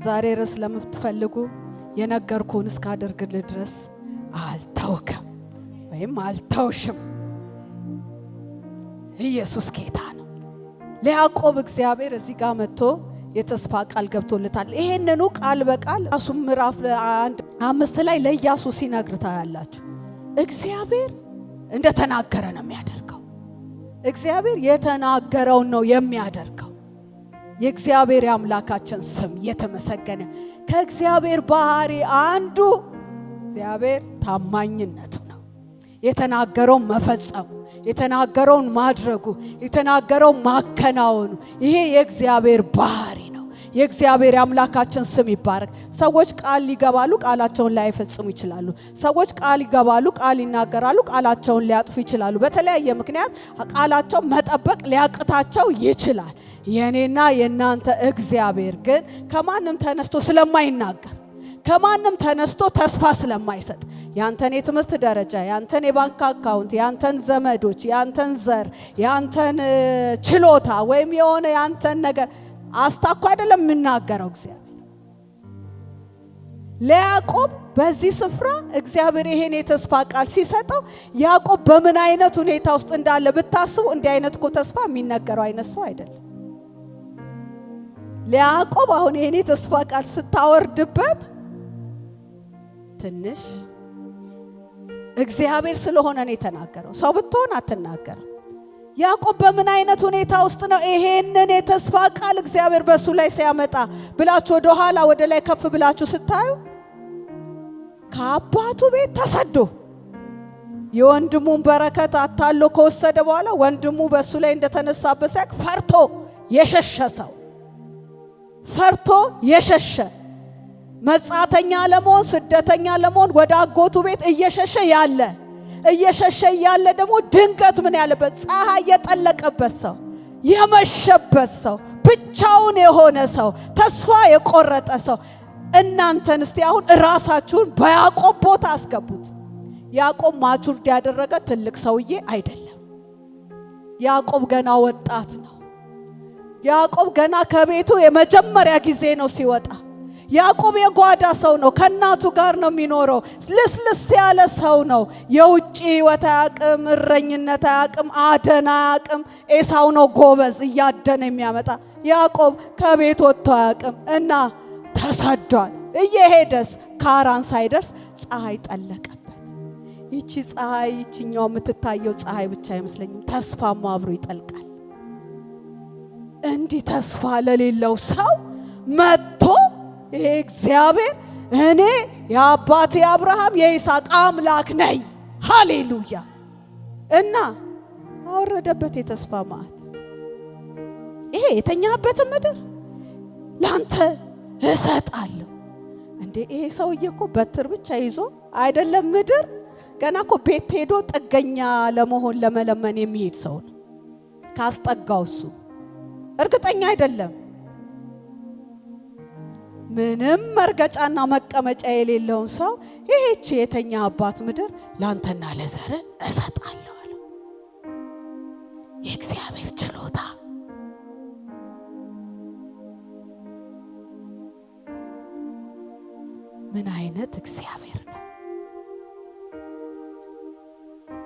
ዛሬ ርዕስ ለምትፈልጉ የነገርኩህን እስካደርግልህ ድረስ አልተውከም ወይም አልተውሽም። ኢየሱስ ጌታ ነው። ለያዕቆብ እግዚአብሔር እዚህ ጋር መጥቶ የተስፋ ቃል ገብቶለታል። ይሄንኑ ቃል በቃል ራሱ ምዕራፍ 1:5 ላይ ለኢያሱ ሲነግር ታያላችሁ። እግዚአብሔር እንደተናገረ ነው የሚያደርገው። እግዚአብሔር የተናገረውን ነው የሚያደርገው። የእግዚአብሔር አምላካችን ስም የተመሰገነ። ከእግዚአብሔር ባህሪ አንዱ እግዚአብሔር ታማኝነቱ ነው። የተናገረውን መፈጸሙ፣ የተናገረውን ማድረጉ፣ የተናገረውን ማከናወኑ ይሄ የእግዚአብሔር ባህሪ ነው። የእግዚአብሔር አምላካችን ስም ይባረክ። ሰዎች ቃል ይገባሉ፣ ቃላቸውን ላይፈጽሙ ይችላሉ። ሰዎች ቃል ይገባሉ፣ ቃል ይናገራሉ፣ ቃላቸውን ሊያጥፉ ይችላሉ። በተለያየ ምክንያት ቃላቸው መጠበቅ ሊያቅታቸው ይችላል። የኔና የናንተ እግዚአብሔር ግን ከማንም ተነስቶ ስለማይናገር፣ ከማንም ተነስቶ ተስፋ ስለማይሰጥ ያንተን የትምህርት ደረጃ፣ ያንተን የባንክ አካውንት፣ ያንተን ዘመዶች፣ ያንተን ዘር፣ ያንተን ችሎታ ወይም የሆነ ያንተን ነገር አስታኳ አይደለም የሚናገረው እግዚአብሔር። ለያዕቆብ በዚህ ስፍራ እግዚአብሔር ይሄን የተስፋ ቃል ሲሰጠው ያዕቆብ በምን አይነት ሁኔታ ውስጥ እንዳለ ብታስቡ እንዲህ አይነት እኮ ተስፋ የሚነገረው አይነት ሰው አይደለም። ለያዕቆብ አሁን ይሄን የተስፋ ቃል ስታወርድበት ትንሽ እግዚአብሔር ስለሆነ ነው የተናገረው። ሰው ብትሆን አትናገርም። ያዕቆብ በምን አይነት ሁኔታ ውስጥ ነው ይሄንን የተስፋ ቃል እግዚአብሔር በሱ ላይ ሲያመጣ ብላችሁ ወደ ኋላ ወደ ላይ ከፍ ብላችሁ ስታዩ ከአባቱ ቤት ተሰዶ የወንድሙን በረከት አታሎ ከወሰደ በኋላ ወንድሙ በሱ ላይ እንደተነሳበት ሲያቅ ፈርቶ የሸሸ ሰው፣ ፈርቶ የሸሸ መጻተኛ ለመሆን ስደተኛ ለመሆን ወደ አጎቱ ቤት እየሸሸ ያለ ደግሞ ድንገት ምን ያለበት ፀሐይ የጠለቀበት ሰው፣ የመሸበት ሰው፣ ብቻውን የሆነ ሰው፣ ተስፋ የቆረጠ ሰው። እናንተን እስቲ አሁን ራሳችሁን በያዕቆብ ቦታ አስገቡት። ያዕቆብ ማቹርድ ያደረገ ትልቅ ሰውዬ አይደለም። ያዕቆብ ገና ወጣት ነው። ያዕቆብ ገና ከቤቱ የመጀመሪያ ጊዜ ነው ሲወጣ። ያዕቆብ የጓዳ ሰው ነው። ከናቱ ጋር ነው የሚኖረው። ልስልስ ያለ ሰው ነው። የውጪ ህይወት አያውቅም፣ እረኝነት አያውቅም፣ አደን አያውቅም። ኤሳው ነው ጎበዝ እያደነ የሚያመጣ። ያዕቆብ ከቤት ወጥቶ አያውቅም እና ተሰዷል። እየሄደስ ካራን ሳይደርስ ፀሐይ ጠለቀበት። ይቺ ፀሐይ ይቺኛው የምትታየው ፀሐይ ብቻ አይመስለኝም፣ ተስፋም አብሮ ይጠልቃል። እንዲህ ተስፋ ለሌለው ሰው መጥቶ ይሄ እግዚአብሔር እኔ የአባቴ አብርሃም የይስሐቅ አምላክ ነኝ ሃሌሉያ እና አወረደበት የተስፋ ማዕት። ይሄ የተኛበትን ምድር ላንተ እሰጣለሁ። እንዴ ይሄ ሰውዬ እኮ በትር ብቻ ይዞ አይደለም ምድር፣ ገና እኮ ቤት ሄዶ ጥገኛ ለመሆን ለመለመን የሚሄድ ሰው ነው። ካስጠጋው እሱ እርግጠኛ አይደለም። ምንም መርገጫና መቀመጫ የሌለውን ሰው ይሄች የተኛ አባት ምድር ላንተና ለዘር እሰጣለሁ አለ። የእግዚአብሔር ችሎታ ምን አይነት እግዚአብሔር ነው!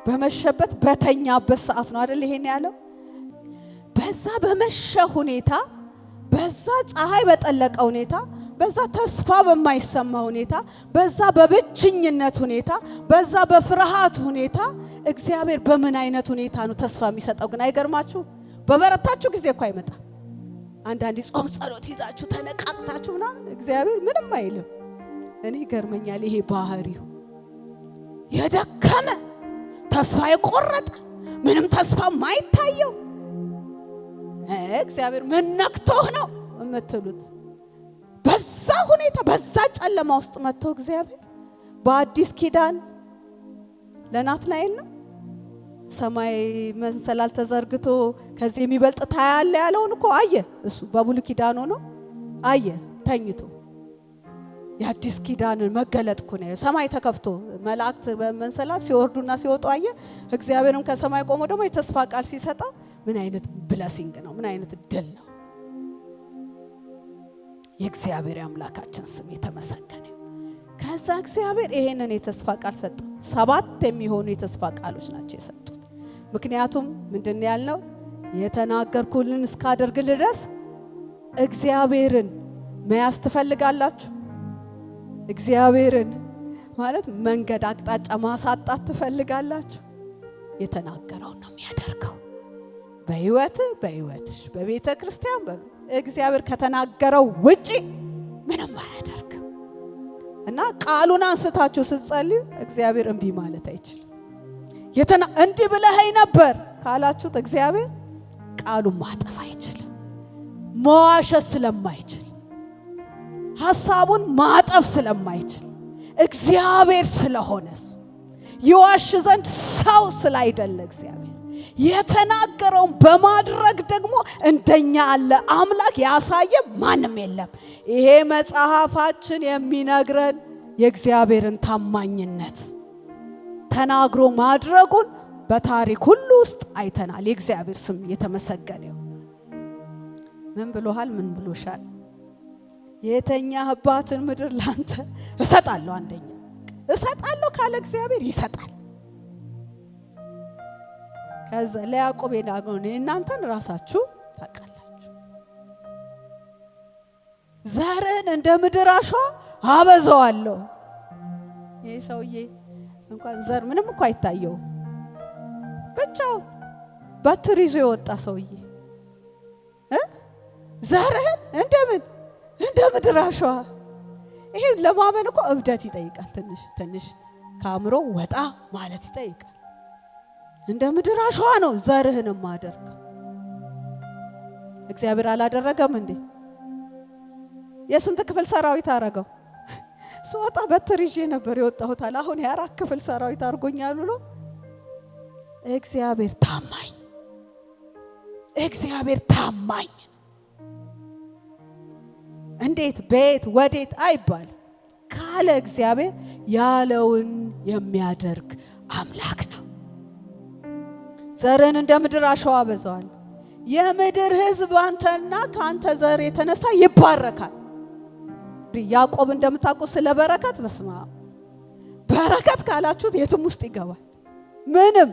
በመሸበት በተኛበት ሰዓት ነው አይደል ይሄን ያለው። በዛ በመሸ ሁኔታ፣ በዛ ፀሐይ በጠለቀ ሁኔታ፣ በዛ ተስፋ በማይሰማ ሁኔታ፣ በዛ በብቸኝነት ሁኔታ፣ በዛ በፍርሃት ሁኔታ እግዚአብሔር በምን አይነት ሁኔታ ነው ተስፋ የሚሰጠው? ግን አይገርማችሁ? በበረታችሁ ጊዜ እኮ አይመጣም። አንዳንዴ ጾም ጸሎት ይዛችሁ ተነቃቅታችሁ ምናምን እግዚአብሔር ምንም አይልም። እኔ ይገርመኛል ይሄ ባህሪው። የደከመ ተስፋ የቆረጠ ምንም ተስፋ ማይታየው እግዚአብሔር ምን ነክቶህ ነው የምትሉት? በዛ ሁኔታ በዛ ጨለማ ውስጥ መጥቶ እግዚአብሔር በአዲስ ኪዳን ለናትናኤል ነው ሰማይ መሰላል ተዘርግቶ ከዚህ የሚበልጥ ታያለ ያለውን እኮ አየ። እሱ በብሉይ ኪዳን ሆኖ አየ ተኝቶ። የአዲስ ኪዳን መገለጥ እኮ ነው። ሰማይ ተከፍቶ መላእክት በመንሰላል ሲወርዱና ሲወጡ አየ። እግዚአብሔርም ከሰማይ ቆሞ ደግሞ የተስፋ ቃል ሲሰጣ ምን አይነት ብለሲንግ ነው! ምን አይነት ድል ነው! የእግዚአብሔር አምላካችን ስም የተመሰገነ። ከዛ እግዚአብሔር ይሄንን የተስፋ ቃል ሰጠ። 7 የሚሆኑ የተስፋ ቃሎች ናቸው የሰጡት። ምክንያቱም ምንድን ያልነው የተናገርኩልን እስካደርግ ድረስ እግዚአብሔርን መያዝ ትፈልጋላችሁ? እግዚአብሔርን ማለት መንገድ አቅጣጫ ማሳጣት ትፈልጋላችሁ? የተናገረውን ነው የሚያደርገው። በህይወትሽ በቤተ ክርስቲያን እግዚአብሔር ከተናገረው ውጪ ምንም አያደርግም። እና ቃሉን አንስታችሁ ስትጸልዩ እግዚአብሔር እምቢ ማለት አይችልም። እንዲህ ብለኸኝ ነበር ካላችሁት እግዚአብሔር ቃሉን ማጠፍ አይችልም። መዋሸት ስለማይችል ሐሳቡን ማጠፍ ስለማይችል እግዚአብሔር ስለሆነ ይዋሽ ዘንድ ሰው ስላይደለ እግዚአብሔር የተናገረውን በማድረግ ደግሞ እንደኛ ያለ አምላክ ያሳየ ማንም የለም። ይሄ መጽሐፋችን የሚነግረን የእግዚአብሔርን ታማኝነት ተናግሮ ማድረጉን በታሪክ ሁሉ ውስጥ አይተናል። የእግዚአብሔር ስም የተመሰገነ ይሁን። ምን ብሎሃል? ምን ብሎሻል? የተኛህባትን ምድር ላንተ እሰጣለሁ። አንደኛ እሰጣለሁ ካለ እግዚአብሔር ይሰጣል። ከዛ ለያዕቆብ የናገረው እናንተን ራሳችሁ ታውቃላችሁ። ዘርን እንደ ምድር አሸዋ አበዛዋለሁ። ይሄ ሰውዬ እንኳን ዘር ምንም እኮ አይታየው፣ ብቻው በትር ይዞ የወጣ ሰውዬ ዘርህን እንደ ምድር አሸዋ። ይሄ ለማመን እኮ እብደት ይጠይቃል። ትንሽ ከአእምሮ ወጣ ማለት ይጠይቃል። እንደ ምድር አሸዋ ነው ዘርህን ማደርገው። እግዚአብሔር አላደረገም እንዴ? የስንት ክፍል ሰራዊት አረገው? ሶጣ በትር ይዤ ነበር የወጣሁት አለ። አሁን የ4 ክፍል ሰራዊት አርጎኛል ብሎ እግዚአብሔር ታማኝ እንዴት ቤት ወዴት አይባል ካለ እግዚአብሔር ያለውን የሚያደርግ አምላክ ነው። ዘርን እንደ ምድር አሸዋ አበዛዋል። የምድር ሕዝብ አንተና ካንተ ዘር የተነሳ ይባረካል። ያዕቆብ እንደምታውቁ ስለ በረከት በስማ በረከት ካላችሁት የትም ውስጥ ይገባል። ምንም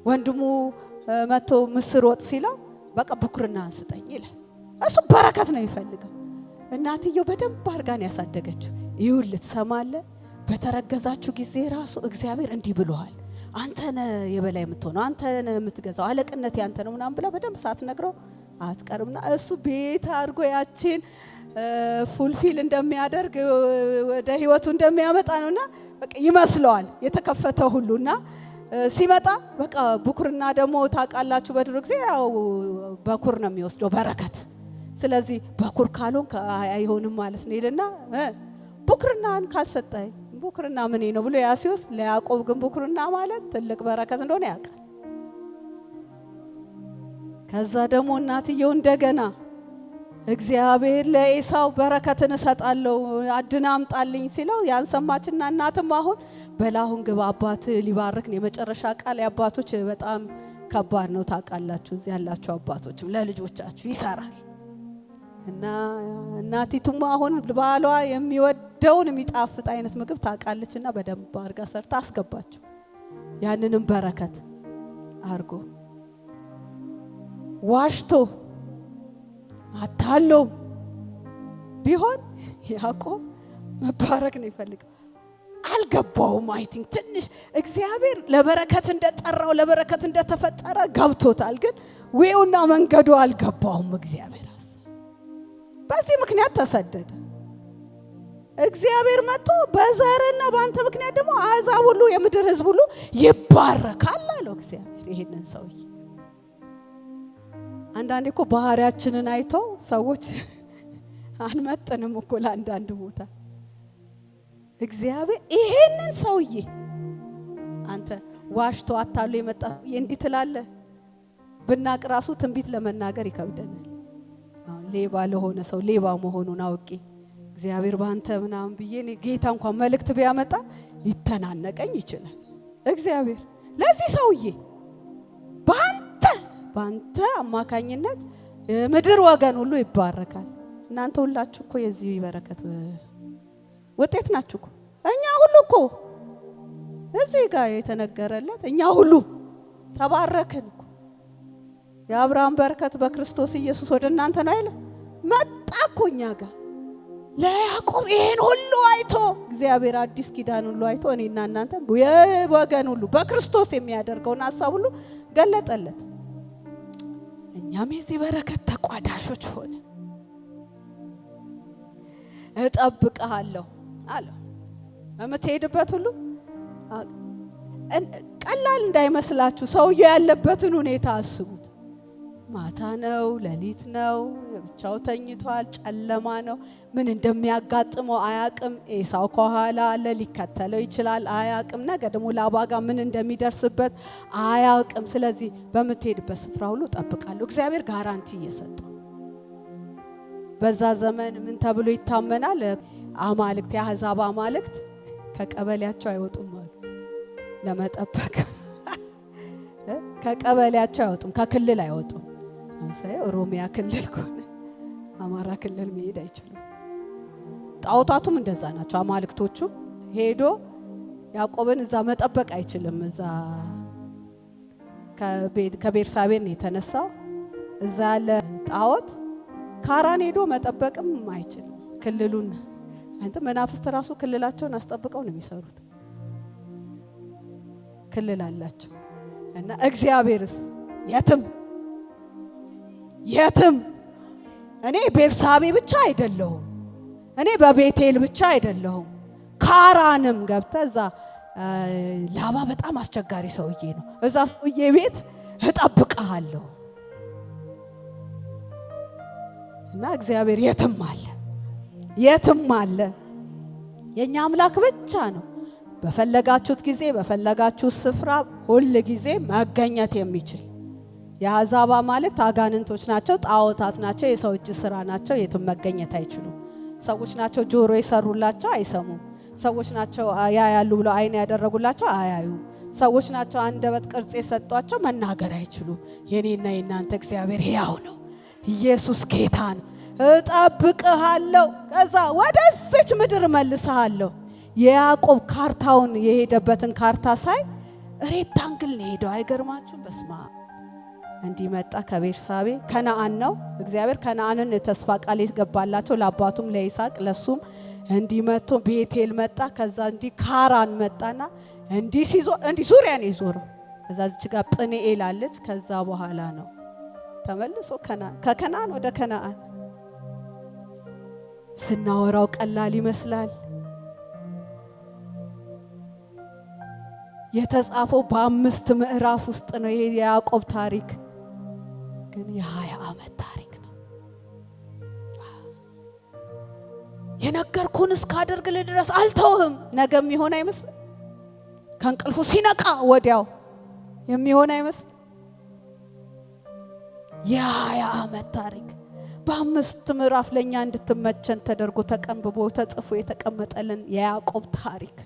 ወንድሙ መጥቶ ምስር ወጥ ሲለው በቃ ብኩርና አንስጠኝ ይላል። እሱ በረከት ነው ይፈልጋል። እናትየው በደንብ አርጋን ያሳደገችው ይሁን ልትሰማለህ። በተረገዛችሁ ጊዜ ራሱ እግዚአብሔር እንዲህ ብሎሃል፣ አንተ ነህ የበላይ የምትሆነው፣ አንተ ነህ የምትገዛው፣ አለቅነት ያንተ ነው ምናምን ብላ በደንብ ሳትነግረው አትቀርምና እሱ ቤት አድርጎ ያችን ፉልፊል እንደሚያደርግ ወደ ህይወቱ እንደሚያመጣ ነውና በቃ ይመስለዋል የተከፈተ ሁሉና ሲመጣ በቃ ብኩርና ደግሞ ታውቃላችሁ በድሮ ጊዜ ያው በኩር ነው የሚወስደው በረከት። ስለዚህ በኩር ካልሆንክ አይሆንም ማለት ነው ይልና ብኩርናን ካልሰጠኝ ብኩርና ምን ነው ብሎ ያሲዮስ ለያዕቆብ ግን ብኩርና ማለት ትልቅ በረከት እንደሆነ ያውቃል። ከዛ ደግሞ እናትየው እንደገና እግዚአብሔር ለኤሳው በረከትን እሰጣለሁ አድና አምጣልኝ ሲለው ያንሰማችና እናትም አሁን በላሁን ግባ አባት ሊባርክ ነው። የመጨረሻ ቃል የአባቶች በጣም ከባድ ነው ታውቃላችሁ። እዚህ ያላችሁ አባቶችም ለልጆቻችሁ ይሰራል እና እናቲቱም አሁን ባሏ የሚወደውን የሚጣፍጥ አይነት ምግብ ታውቃለችና በደንብ አርጋ ሰርታ አስገባችሁ። ያንንም በረከት አርጎ ዋሽቶ አታሎ ቢሆን ያዕቆብ መባረክ ነው ይፈልጋል። አልገባውም። አይ ቲንክ ትንሽ እግዚአብሔር ለበረከት እንደጠራው ለበረከት እንደተፈጠረ ገብቶታል፣ ግን ወይውና መንገዱ አልገባውም። እግዚአብሔር በዚህ ምክንያት ተሰደደ። እግዚአብሔር መጥቶ በዘርና በአንተ ምክንያት ደግሞ አሕዛብ ሁሉ የምድር ሕዝብ ሁሉ ይባረካል አለው እግዚአብሔር ይሄንን ሰውዬ። አንዳንዴ እኮ ባህሪያችንን አይተው ሰዎች አንመጥንም እኮ ለአንዳንድ ቦታ። እግዚአብሔር ይሄንን ሰውዬ አንተ ዋሽቶ አታሎ የመጣ ሰውዬ እንዲህ ትላለህ ብናቅ ራሱ ትንቢት ለመናገር ይከብደናል። ሌባ ለሆነ ሰው ሌባ መሆኑን አውቄ እግዚአብሔር ባንተ ምናምን ብዬ ጌታ እንኳን መልእክት ቢያመጣ ሊተናነቀኝ ይችላል። እግዚአብሔር ለዚህ ሰውዬ ባንተ አማካኝነት የምድር ወገን ሁሉ ይባረካል። እናንተ ሁላችሁ እኮ የዚህ በረከት ውጤት ናችሁ እኮ። እኛ ሁሉ እኮ እዚህ ጋር የተነገረለት እኛ ሁሉ ተባረክን እኮ። የአብርሃም በረከት በክርስቶስ ኢየሱስ ወደ እናንተ ነው አይደል? መጣ እኮ እኛ ጋር። ለያዕቆብ ይሄን ሁሉ አይቶ እግዚአብሔር አዲስ ኪዳን ሁሉ አይቶ እኔና እናንተ የወገን ሁሉ በክርስቶስ የሚያደርገውን ሐሳብ ሁሉ ገለጠለት። እኛም የዚህ በረከት ተቋዳሾች ሆነ። እጠብቅሃለሁ አለው። በምትሄድበት ሁሉ ቀላል እንዳይመስላችሁ። ሰውየው ያለበትን ሁኔታ አስቡት። ማታ ነው፣ ሌሊት ነው፣ ብቻው ተኝቷል፣ ጨለማ ነው። ምን እንደሚያጋጥመው አያቅም። ኤሳው ከኋላ አለ፣ ሊከተለው ይችላል፣ አያቅም። ነገ ደግሞ ላባ ጋር ምን እንደሚደርስበት አያቅም። ስለዚህ በምትሄድበት ስፍራ ሁሉ እጠብቃለሁ። እግዚአብሔር ጋራንቲ እየሰጠ በዛ ዘመን ምን ተብሎ ይታመናል? አማልክት፣ የአሕዛብ አማልክት ከቀበሌያቸው አይወጡም አሉ። ለመጠበቅ ከቀበሌያቸው አይወጡም፣ ከክልል አይወጡም። ለምሳሌ ኦሮሚያ ክልል ከሆነ አማራ ክልል መሄድ አይችሉም። ጣዖታቱም እንደዛ ናቸው። አማልክቶቹ ሄዶ ያዕቆብን እዛ መጠበቅ አይችልም። እዛ ከቤርሳቤን የተነሳው እዛ ያለ ጣዖት ካራን ሄዶ መጠበቅም አይችልም። ክልሉን አንተ መናፍስት ራሱ ክልላቸውን አስጠብቀው ነው የሚሰሩት። ክልል አላቸው። እና እግዚአብሔርስ የትም እኔ ቤርሳቤ ብቻ አይደለሁም፣ እኔ በቤቴል ብቻ አይደለሁም፣ ካራንም ገብተህ እዛ ላባ በጣም አስቸጋሪ ሰውዬ ነው፣ እዛ ሰውዬ ቤት እጠብቅሃለሁ። እና እግዚአብሔር የትም አለ። የኛ አምላክ ብቻ ነው በፈለጋችሁት ጊዜ በፈለጋችሁት ስፍራ ሁሉ ጊዜ መገኘት የሚችል። የአሕዛብ አማልክት አጋንንቶች ናቸው፣ ጣዖታት ናቸው፣ የሰው እጅ ስራ ናቸው። የትም መገኘት አይችሉም። ሰዎች ናቸው ጆሮ የሰሩላቸው አይሰሙም። ሰዎች ናቸው ያያሉ ብለው አይን ያደረጉላቸው አያዩ። ሰዎች ናቸው አንደበት ቅርጽ የሰጧቸው መናገር አይችሉም። የኔና የናንተ እግዚአብሔር ሕያው ነው። ኢየሱስ ጌታ ነው። እጠብቅሃለሁ፣ ከዛ ወደዚች ምድር መልስሃለሁ። የያዕቆብ ካርታውን የሄደበትን ካርታ ሳይ ሬክታንግል ነው ሄደው። አይገርማችሁም? በስማ እንዲመጣ ከቤርሳቤ ከነዓን ነው። እግዚአብሔር ከነዓንን ተስፋ ቃል ይገባላቸው ለአባቱም ለይስሐቅ ለሱም እንዲመጡ ቤቴል መጣ። ከዛ እንዲ ካራን መጣና እንዲ ሲዞር እንዲ ዙሪያን ይዞረው። ከዛ እዚህ ጋር ጵኒኤል አለች። ከዛ በኋላ ነው ተመልሶ ከከነዓን ወደ ከነዓን። ስናወራው ቀላል ይመስላል። የተጻፈው በ5 ምዕራፍ ውስጥ ነው። ይሄ የያዕቆብ ታሪክ ግን የ20 ዓመት ታሪክ ነው። የነገርኩን እስካደርግልህ ድረስ አልተውህም። ነገ የሚሆን አይመስል፣ ከእንቅልፉ ሲነቃ ወዲያው የሚሆን አይመስል። የ20 ዓመት ታሪክ በ5 ምዕራፍ ለኛ እንድትመቸን ተደርጎ ተቀንብቦ ተጽፎ የተቀመጠልን የያዕቆብ ታሪክ።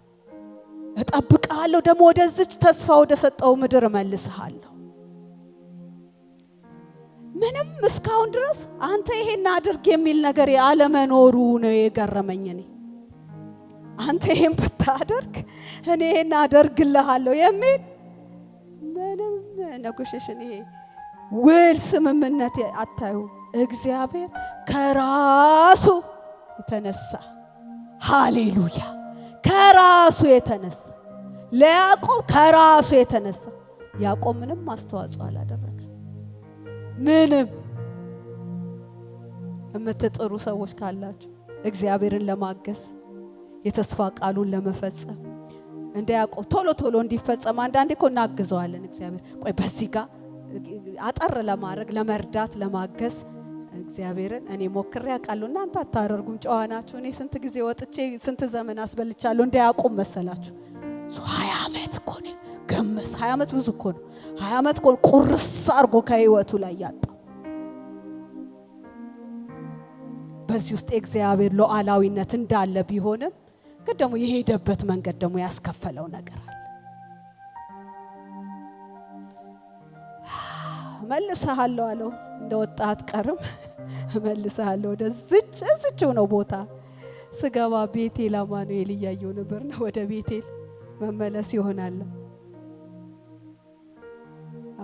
እጠብቅሃለሁ፣ ደግሞ ወደዚች ተስፋ ወደ ሰጠው ምድር መልስሃለሁ። ምንም እስካሁን ድረስ አንተ ይሄን አድርግ የሚል ነገር ያለመኖሩ ነው የገረመኝ። እኔ አንተ ይሄን ብታደርግ እኔ ይሄን አደርግልሃለሁ የሚል ምንም ነጎሽሽን ይሄ ውል ስምምነት አታዩ። እግዚአብሔር ከራሱ የተነሳ ሃሌሉያ፣ ከራሱ የተነሳ ለያዕቆብ ከራሱ የተነሳ ያዕቆብ ምንም አስተዋጽኦ አላደረገ። ምንም የምትጥሩ ሰዎች ካላችሁ እግዚአብሔርን ለማገዝ የተስፋ ቃሉን ለመፈጸም እንደ ያዕቆብ ቶሎ እንዲፈጸም አንዳንዴ እኮ እናግዘዋለን። እግዚአብሔር ቆይ በዚህ ጋር አጠር ለማድረግ ለመርዳት ለማገዝ እግዚአብሔርን እኔ ሞክሬ አውቃለሁ። እናንተ አታደርጉም፣ ጨዋ ናችሁ። እኔ ስንት ጊዜ ወጥቼ ስንት ዘመን አስበልቻለሁ። እንደ ያዕቆብ መሰላችሁ? 20 ዓመት እኮ ነው ገመስ 20 ዓመት ብዙ እኮ ነው። 20 ዓመት እኮ ቁርስ አድርጎ ከህይወቱ ላይ ያጣው። በዚህ ውስጥ የእግዚአብሔር ሉዓላዊነት እንዳለ ቢሆንም ግን ደግሞ የሄደበት መንገድ ደግሞ ያስከፈለው ነገር አለ። መልሰሃለሁ አለው። እንደወጣ አትቀርም መልሰሃለሁ ወደዚህው ነው ቦታ ስገባ ቤቴል አማኑኤል እያየው ነበርና ወደ ቤቴል መመለስ ይሆናል።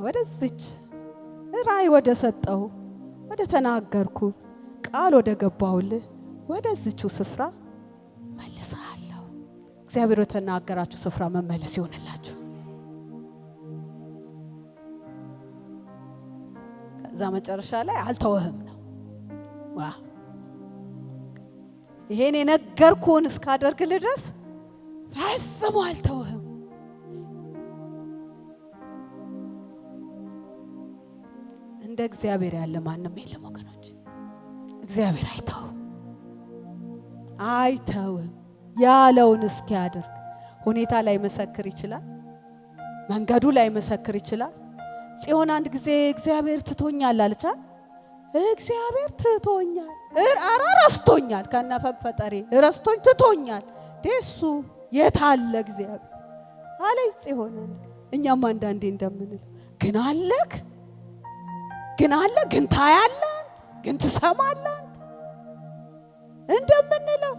ወደዚች ራእይ ወደ ሰጠው ወደ ተናገርኩ ቃል ወደ ገባውልህ ወደዚህው ስፍራ መልሰሃለሁ። እግዚአብሔር የተናገራችሁ ስፍራ መመለስ ይሆንላችሁ። ከዛ መጨረሻ ላይ አልተወህም ነው። ይሄን የነገርኩህን እስካደርግልህ ድረስ ፈጽሞ አልተወህም። እንደ እግዚአብሔር ያለ ማንም የለም ወገኖች። እግዚአብሔር አይተውም ያለውን እስኪያደርግ። ሁኔታ ላይ መሰክር ይችላል፣ መንገዱ ላይ መሰክር ይችላል። ጽዮን አንድ ጊዜ እግዚአብሔር ትቶኛል አለች። እግዚአብሔር ትቶኛል ረስቶኛል፣ ከነፈጠሬ ረስቶኝ ትቶኛል። ደሱ የታለ እግዚአብሔር አለች ጽዮን። እኛም አንዳንዴ እንደምንለው ግን አለክ ግን ታያለህ ግን ትሰማለህ እንደምንለው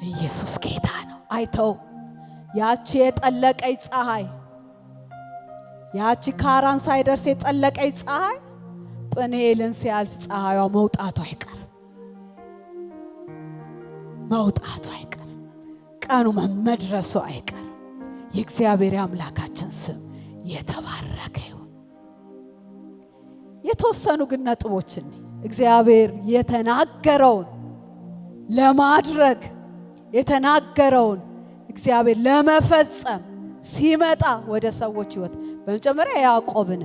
ኢየሱስ ጌታ ነው። አይተው ያቺ የጠለቀይ ፀሐይ ያቺ ካራን ሳይደርስ የጠለቀይ ፀሐይ ጵኒኤልን ሲያልፍ ፀሐይዋ መውጣቱ አይቀርም። ቀኑ መድረሱ አይቀርም። የእግዚአብሔር አምላካችን ስም የተባረከ ይሁን። የተወሰኑ ግን ነጥቦችን እግዚአብሔር የተናገረውን ለማድረግ የተናገረውን እግዚአብሔር ለመፈጸም ሲመጣ ወደ ሰዎች ህይወት በመጀመሪያ ያዕቆብን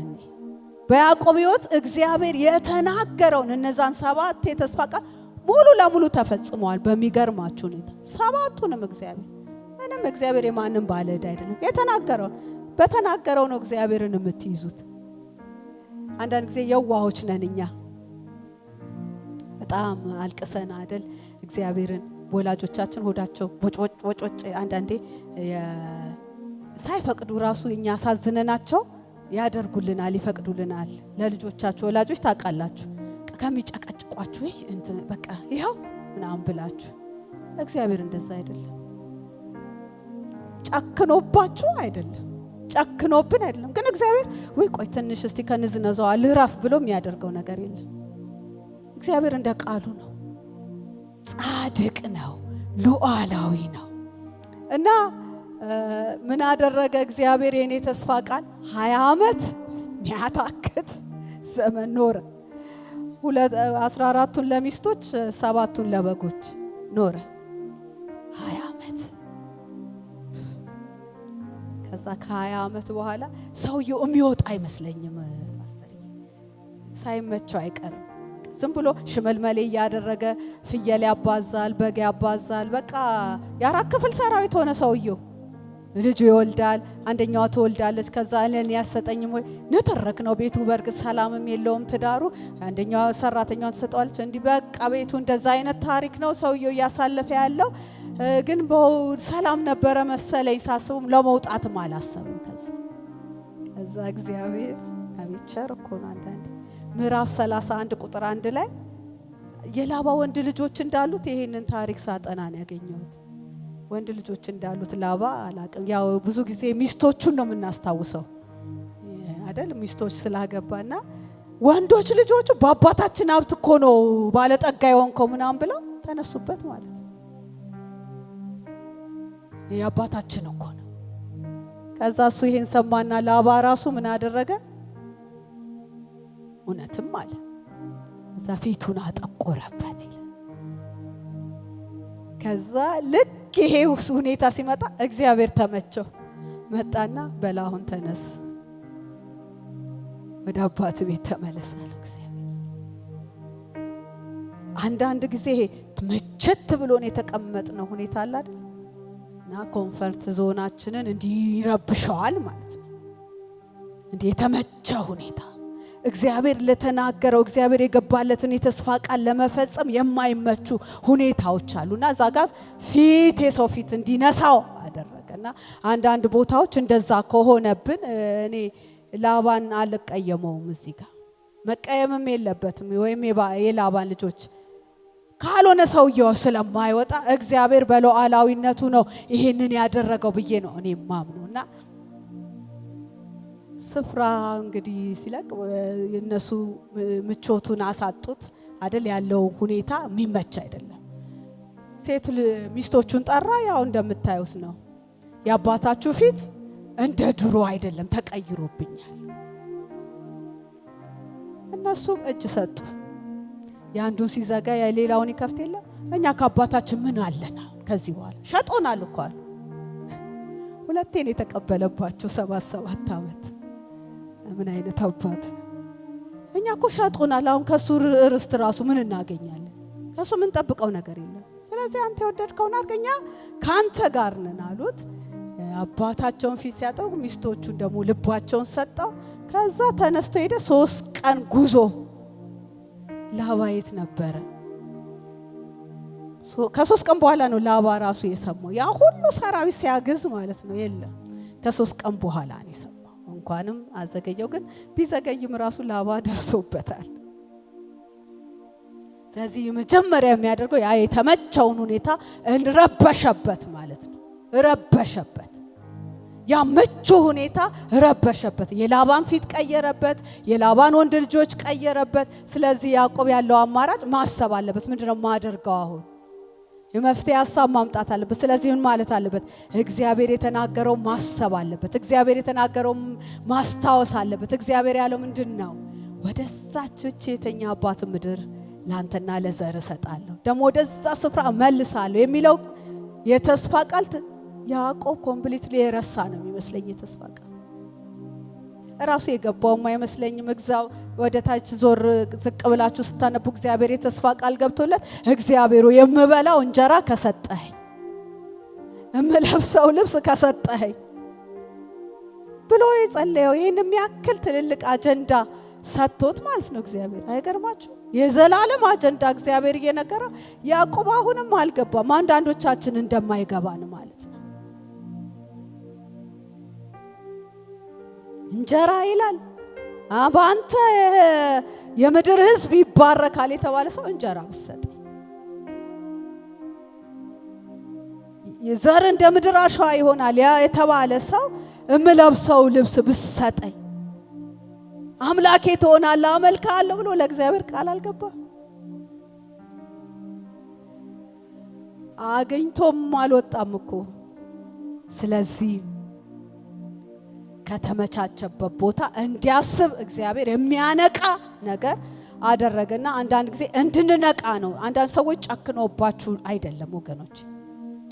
በያዕቆብ ህይወት እግዚአብሔር የተናገረውን እነዛን 7 የተስፋ ቃል ሙሉ ለሙሉ ተፈጽመዋል። በሚገርማችሁ ሁኔታ 7ቱንም እግዚአብሔር የማንም ባለዕዳ አይደለም። የተናገረውን በተናገረው ነው እግዚአብሔርን የምትይዙት። አንዳንድ ጊዜ የዋሆች ነን እኛ። በጣም አልቅሰን አይደል እግዚአብሔርን ወላጆቻችን ሆዳቸው ወጮጭ አንዳንዴ ሳይፈቅዱ ራሱ እኛ ሳዝነናቸው ያደርጉልናል፣ ይፈቅዱልናል። ለልጆቻቸው ወላጆች ታውቃላችሁ ከሚጨቀጭቋችሁ በቃ ይሄው ምናምን ብላችሁ። እግዚአብሔር እንደዛ አይደለም። ጨክኖባችሁ አይደለም፣ ጨክኖብን አይደለም። ግን እግዚአብሔር ወይ ቆይ ትንሽ እስቲ ከንዝነዛው ልራፍ ብሎ የሚያደርገው ነገር የለም። እግዚአብሔር እንደ ቃሉ ነው፣ ጻድቅ ነው፣ ሉዓላዊ ነው። እና ምን አደረገ እግዚአብሔር? የኔ ተስፋ ቃል 20 ዓመት የሚያታክት ዘመን ኖረ። 14ቱን ለሚስቶች 7ቱን ለበጎች ኖረ 20 ዓመት። ከዛ ከ20 ዓመት በኋላ ሰውየው የሚወጣ አይመስለኝም ፓስተር፣ ሳይመቸው አይቀርም። ዝም ብሎ ሽመልመሌ ያደረገ ፍየል ያባዛል፣ በግ ያባዛል። በቃ የ4 ክፍል ሰራዊት ሆነ ሰውየው። ልጁ ይወልዳል፣ አንደኛዋ ትወልዳለች። ከዛ እኔን ያሰጠኝም ወይ ንትርክ ነው ቤቱ። በርግጥ ሰላምም የለውም ትዳሩ። አንደኛዋ ሰራተኛዋ ትሰጠዋለች። እንዲህ በቃ ቤቱ እንደዛ አይነት ታሪክ ነው ሰውየው እያሳለፈ ያለው። ግን ሰላም ነበረ መሰለኝ ሳስቡም ለመውጣትም አላሰብም። ከዛ እግዚአብሔር አቤቸር እኮ ነው። አንዳንዴ ምዕራፍ 31 ቁጥር 1 ላይ የላባ ወንድ ልጆች እንዳሉት ይሄንን ታሪክ ሳጠና ነው ያገኘሁት። ወንድ ልጆች እንዳሉት ላባ አላቅም። ያው ብዙ ጊዜ ሚስቶቹን ነው የምናስታውሰው አይደል? ሚስቶች ስላገባና ወንዶች ልጆቹ በአባታችን ሀብት እኮ ነው ባለጠጋ የሆንከው ምናምን ብለው ተነሱበት ማለት ነው። የአባታችን እኮ ነው። ከዛ እሱ ይሄን ሰማና ላባ ራሱ ምን አደረገ? እውነትም አለ። እዛ ፊቱን አጠቆረበት ይላል። ከዛ ልክ ይሄ ሁኔታ ሲመጣ እግዚአብሔር ተመቸው። መጣና በላሁን ተነስ ወደ አባት ቤት ተመለስ አለው እግዚአብሔር። አንዳንድ ጊዜ መቸት ብሎን የተቀመጥነው ሁኔታ አለ አይደል? እና ኮንፈርት ዞናችንን እንዲረብሸዋል ማለት ነው። እንዲህ የተመቸ ሁኔታ እግዚአብሔር ለተናገረው እግዚአብሔር የገባለትን የተስፋ ቃል ለመፈጸም የማይመቹ ሁኔታዎች አሉና እዛ ጋር ፊት የሰው ፊት እንዲነሳው አደረገ አደረገና አንዳንድ ቦታዎች እንደዛ ከሆነብን እኔ ላባን አልቀየመውም። እዚህ ጋር መቀየምም የለበትም ወይም የላባን ልጆች ካልሆነ ሰውየው ስለማይወጣ እግዚአብሔር በሉዓላዊነቱ ነው ይሄንን ያደረገው ብዬ ነው እኔ ማምነውና ስፍራ እንግዲህ ሲለቅ እነሱ ምቾቱን አሳጡት አይደል? ያለው ሁኔታ የሚመች አይደለም። ሴት ሚስቶቹን ጠራ። ያው እንደምታዩት ነው። ያባታችሁ ፊት እንደ ድሮ አይደለም፣ ተቀይሮብኛል። እነሱ እጅ ሰጡ። ያንዱን ሲዘጋ የሌላውን ይከፍት የለም። እኛ ከአባታችን ምን አለና ከዚህ በኋላ ሸጦናል እኮ አሉ። ሁለቴን የተቀበለባቸው 7 ዓመት ምን አይነት አባት ነው? እኛ እኮ ሸጦናል። አሁን ከሱ ርስት ራሱ ምን እናገኛለን? ከሱ ምን ጠብቀው ነገር የለም። ስለዚህ አንተ የወደድከውን አርገኛ ካንተ ጋር ነን አሉት። አባታቸውን ፊት ሲያጠው ሚስቶቹን ደግሞ ልባቸውን ሰጠው። ከዛ ተነስቶ ሄደ። 3 ቀን ጉዞ ላባ የት ነበረ? ከ3 ቀን በኋላ ነው ላባ ራሱ የሰማው። ያ ሁሉ ሰራዊት ሲያግዝ ማለት ነው። የለም ከ3 ቀን በኋላ ነው የሰማው። እንኳንም አዘገየው፣ ግን ቢዘገይም ራሱ ላባ ደርሶበታል። ስለዚህ መጀመሪያ የሚያደርገው ያ የተመቸውን ሁኔታ እንረበሸበት ማለት ነው። ረበሸበት። ያ ምቹ ሁኔታ ረበሸበት። የላባን ፊት ቀየረበት። የላባን ወንድ ልጆች ቀየረበት። ስለዚህ ያዕቆብ ያለው አማራጭ ማሰብ አለበት። ምንድነው ማደርገው? አሁን የመፍትሄ ሐሳብ ማምጣት አለበት። ስለዚህ ምን ማለት አለበት? እግዚአብሔር የተናገረው ማሰብ አለበት። እግዚአብሔር የተናገረው ማስታወስ አለበት። እግዚአብሔር ያለው ምንድነው? ወደዛች የተኛ አባት ምድር ላንተና ለዘር እሰጣለሁ፣ ደግሞ ወደዛ ስፍራ መልሳለሁ የሚለው የተስፋ ቃል ያዕቆብ ኮምፕሊትሊ የረሳ ነው የሚመስለኝ። የተስፋ ቃል ራሱ የገባውም አይመስለኝም። እግዚአብሔር ወደ ታች ዞር ዝቅ ብላችሁ ስታነቡ እግዚአብሔር የተስፋ ቃል ገብቶለት እግዚአብሔር የምበላው እንጀራ ከሰጠኸኝ፣ የምለብሰው ልብስ ከሰጠኸኝ ብሎ የጸለየው ይህን የሚያክል ትልልቅ አጀንዳ ሰጥቶት ማለት ነው። እግዚአብሔር አይገርማችሁ? የዘላለም አጀንዳ እግዚአብሔር እየነገረው ያዕቆብ አሁንም አልገባም። አንዳንዶቻችን እንደማይገባን ማለት ነው። እንጀራ ይላል በአንተ የምድር ሕዝብ ይባረካል የተባለ ሰው እንጀራ ብሰጠኝ፣ የዘር እንደ ምድር አሸዋ ይሆናል የተባለ ሰው እምለብሰው ልብስ ብሰጠኝ፣ አምላኬ ትሆናለህ አመልክሃለሁ ብሎ ለእግዚአብሔር ቃል አልገባ። አገኝቶም አልወጣም እኮ። ስለዚህ ከተመቻቸበት ቦታ እንዲያስብ እግዚአብሔር የሚያነቃ ነገር አደረገና አንዳንድ ጊዜ እንድንነቃ ነው። አንዳንድ ሰዎች ጨክነውባችሁ አይደለም ወገኖች፣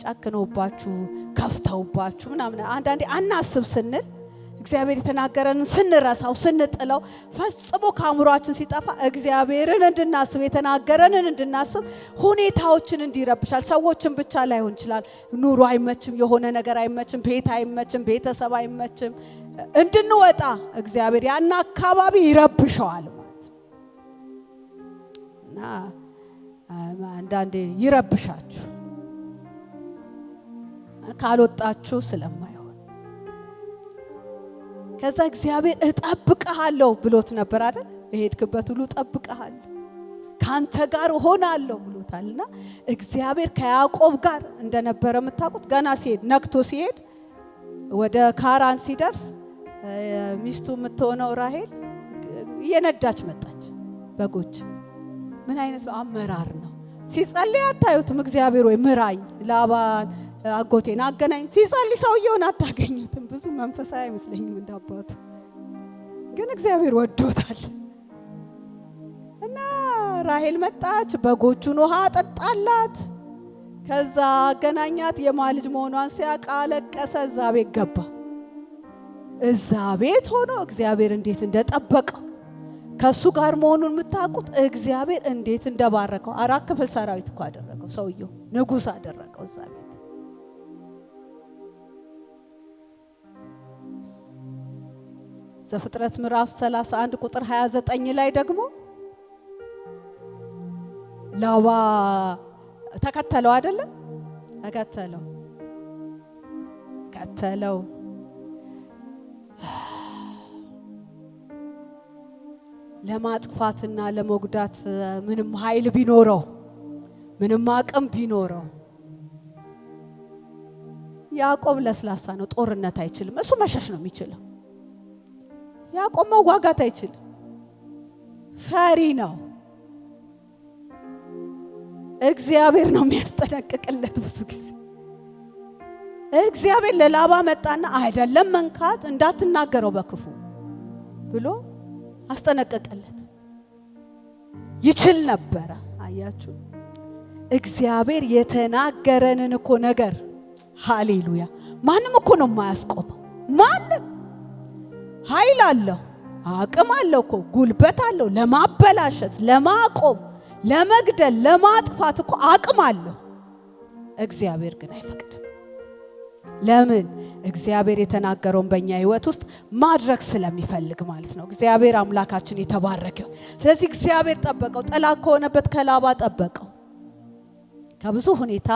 ጨክነውባችሁ ከፍተውባችሁ ምናምን አንዳንዴ አናስብ ስንል እግዚአብሔር የተናገረንን ስንረሳው ስንጥለው ፈጽሞ ከአእምሯችን ሲጠፋ እግዚአብሔርን እንድናስብ የተናገረንን እንድናስብ ሁኔታዎችን እንዲረብሻል። ሰዎችን ብቻ ላይሆን ይችላል። ኑሮ አይመችም፣ የሆነ ነገር አይመችም፣ ቤት አይመችም፣ ቤተሰብ አይመችም። እንድንወጣ እግዚአብሔር ያን አካባቢ ይረብሸዋል ማለት ነው። እና አንዳንዴ ይረብሻችሁ ካልወጣችሁ ስለማይሆን ከዛ እግዚአብሔር እጠብቅሃለሁ ብሎት ነበር አይደል? እሄድክበት ሁሉ እጠብቅሃለሁ ካንተ ጋር ሆናለሁ ብሎታልና እግዚአብሔር ከያዕቆብ ጋር እንደነበረ የምታውቁት ገና ሲሄድ ነክቶ ሲሄድ ወደ ካራን ሲደርስ ሚስቱ የምትሆነው ራሄል እየነዳች መጣች በጎች። ምን አይነት አመራር ነው! ሲጸልይ አታዩትም? እግዚአብሔር ወይ ምራኝ፣ ላባን አጎቴን አገናኝ ሲጸልይ ሰውየውን አታገኙትም። ብዙ መንፈሳዊ አይመስለኝም እንዳባቱ፣ ግን እግዚአብሔር ወዶታል። እና ራሄል መጣች፣ በጎቹን ውሃ አጠጣላት። ከዛ አገናኛት። የማልጅ መሆኗን ሲያውቅ አለቀሰ። እዛ ቤት ገባ። እዛ ቤት ሆኖ እግዚአብሔር እንዴት እንደጠበቀው ከሱ ጋር መሆኑን የምታውቁት እግዚአብሔር እንዴት እንደባረከው። 4 ክፍል ሰራዊት እኮ አደረገው። ሰውየው ንጉስ አደረገው እዛ ቤት። ዘፍጥረት ምዕራፍ 31 ቁጥር 29 ላይ ደግሞ ላባ ተከተለው አይደለ? ተከተለው። ከተለው። ለማጥፋትና ለመጉዳት ምንም ኃይል ቢኖረው ምንም አቅም ቢኖረው ያዕቆብ ለስላሳ ነው። ጦርነት አይችልም። እሱ መሸሽ ነው የሚችለው። ያዕቆብ መዋጋት አይችልም። ፈሪ ነው። እግዚአብሔር ነው የሚያስጠነቅቅለት። ብዙ ጊዜ እግዚአብሔር ለላባ መጣና አይደለም መንካት እንዳትናገረው በክፉ ብሎ አስጠነቀቀለት። ይችል ነበር። አያችሁ እግዚአብሔር የተናገረንን እኮ ነገር ሃሌሉያ ማንም እኮ ነው የማያስቆመው። ማንም ኃይል አለው፣ አቅም አለው እኮ ጉልበት አለው ለማበላሸት፣ ለማቆም፣ ለመግደል፣ ለማጥፋት እኮ አቅም አለው። እግዚአብሔር ግን አይፈቅድም። ለምን? እግዚአብሔር የተናገረውን በእኛ ህይወት ውስጥ ማድረግ ስለሚፈልግ ማለት ነው። እግዚአብሔር አምላካችን የተባረከው። ስለዚህ እግዚአብሔር ጠበቀው። ጠላት ከሆነበት ከላባ ጠበቀው፣ ከብዙ ሁኔታ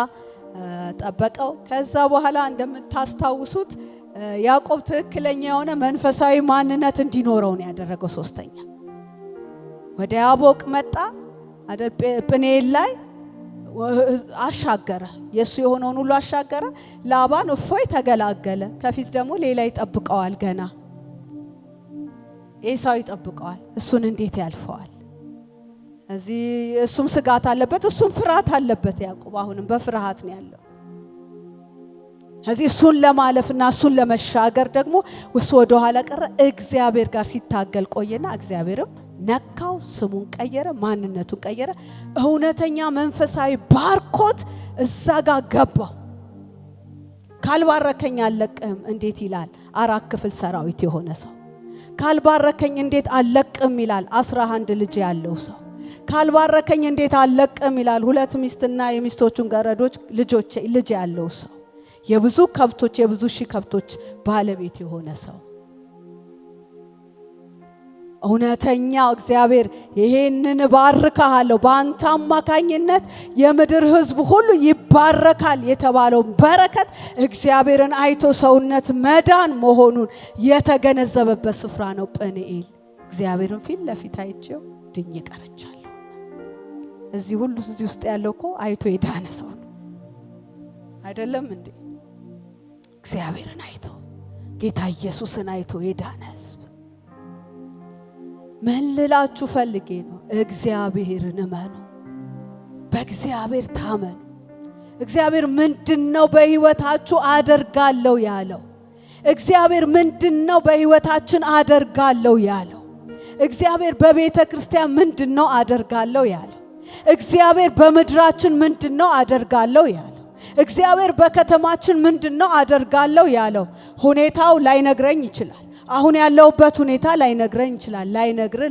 ጠበቀው። ከዛ በኋላ እንደምታስታውሱት ያዕቆብ ትክክለኛ የሆነ መንፈሳዊ ማንነት እንዲኖረው ነው ያደረገው። ሶስተኛ ወደ ያቦቅ መጣ አይደል? ጵኒኤል ላይ አሻገረ። የሱ የሆነውን ሁሉ አሻገረ። ላባን እፎይ ተገላገለ። ከፊት ደግሞ ሌላ ይጠብቀዋል። ገና ኤሳው ይጠብቀዋል። እሱን እንዴት ያልፈዋል? እዚህ እሱም ስጋት አለበት፣ እሱም ፍርሃት አለበት። ያዕቆብ አሁንም በፍርሃት ነው ያለው። እዚህ እሱን ለማለፍና እሱን ለመሻገር ደግሞ እሱ ወደ ኋላ ቀረ። እግዚአብሔር ጋር ሲታገል ቆየና እግዚአብሔርም ነካው፣ ስሙን ቀየረ፣ ማንነቱን ቀየረ። እውነተኛ መንፈሳዊ ባርኮት እዛ ጋር ገባው። ካልባረከኝ አልለቅህም እንዴት ይላል 4 ክፍል ሰራዊት የሆነ ሰው። ካልባረከኝ እንዴት አልለቅም ይላል 11 ልጅ ያለው ሰው። ካልባረከኝ እንዴት አልለቅም ይላል 2 ሚስትና የሚስቶቹን ገረዶች ልጆች ልጅ ያለው ሰው። የብዙ ከብቶች የብዙ ሺህ ከብቶች ባለቤት የሆነ ሰው። እውነተኛው እግዚአብሔር ይሄንን ባርካለሁ በአንተ አማካኝነት የምድር ሕዝብ ሁሉ ይባረካል የተባለው በረከት እግዚአብሔርን አይቶ ሰውነት መዳን መሆኑን የተገነዘበበት ስፍራ ነው ጵኒኤል። እግዚአብሔርን ፊት ለፊት አይቼው ድኜ ቀርቻለሁ። እዚህ ሁሉ እዚህ ውስጥ ያለው እኮ አይቶ የዳነ ሰው ነው አይደለም እንዴ? እግዚአብሔርን አይቶ ጌታ ኢየሱስን አይቶ የዳነ ሕዝብ። ምን ልላችሁ ፈልጌ ነው? እግዚአብሔርን እመኑ፣ በእግዚአብሔር ታመኑ። እግዚአብሔር ምንድነው በህይወታችሁ አደርጋለሁ ያለው? እግዚአብሔር ምንድነው በህይወታችን አደርጋለሁ ያለው? እግዚአብሔር በቤተ ክርስቲያን ምንድነው አደርጋለሁ ያለው? እግዚአብሔር በምድራችን ምንድነው አደርጋለሁ ያለው? እግዚአብሔር በከተማችን ምንድነው አደርጋለሁ ያለው? ሁኔታው ላይነግረኝ ይችላል። አሁን ያለውበት ሁኔታ ላይነግረኝ ይችላል።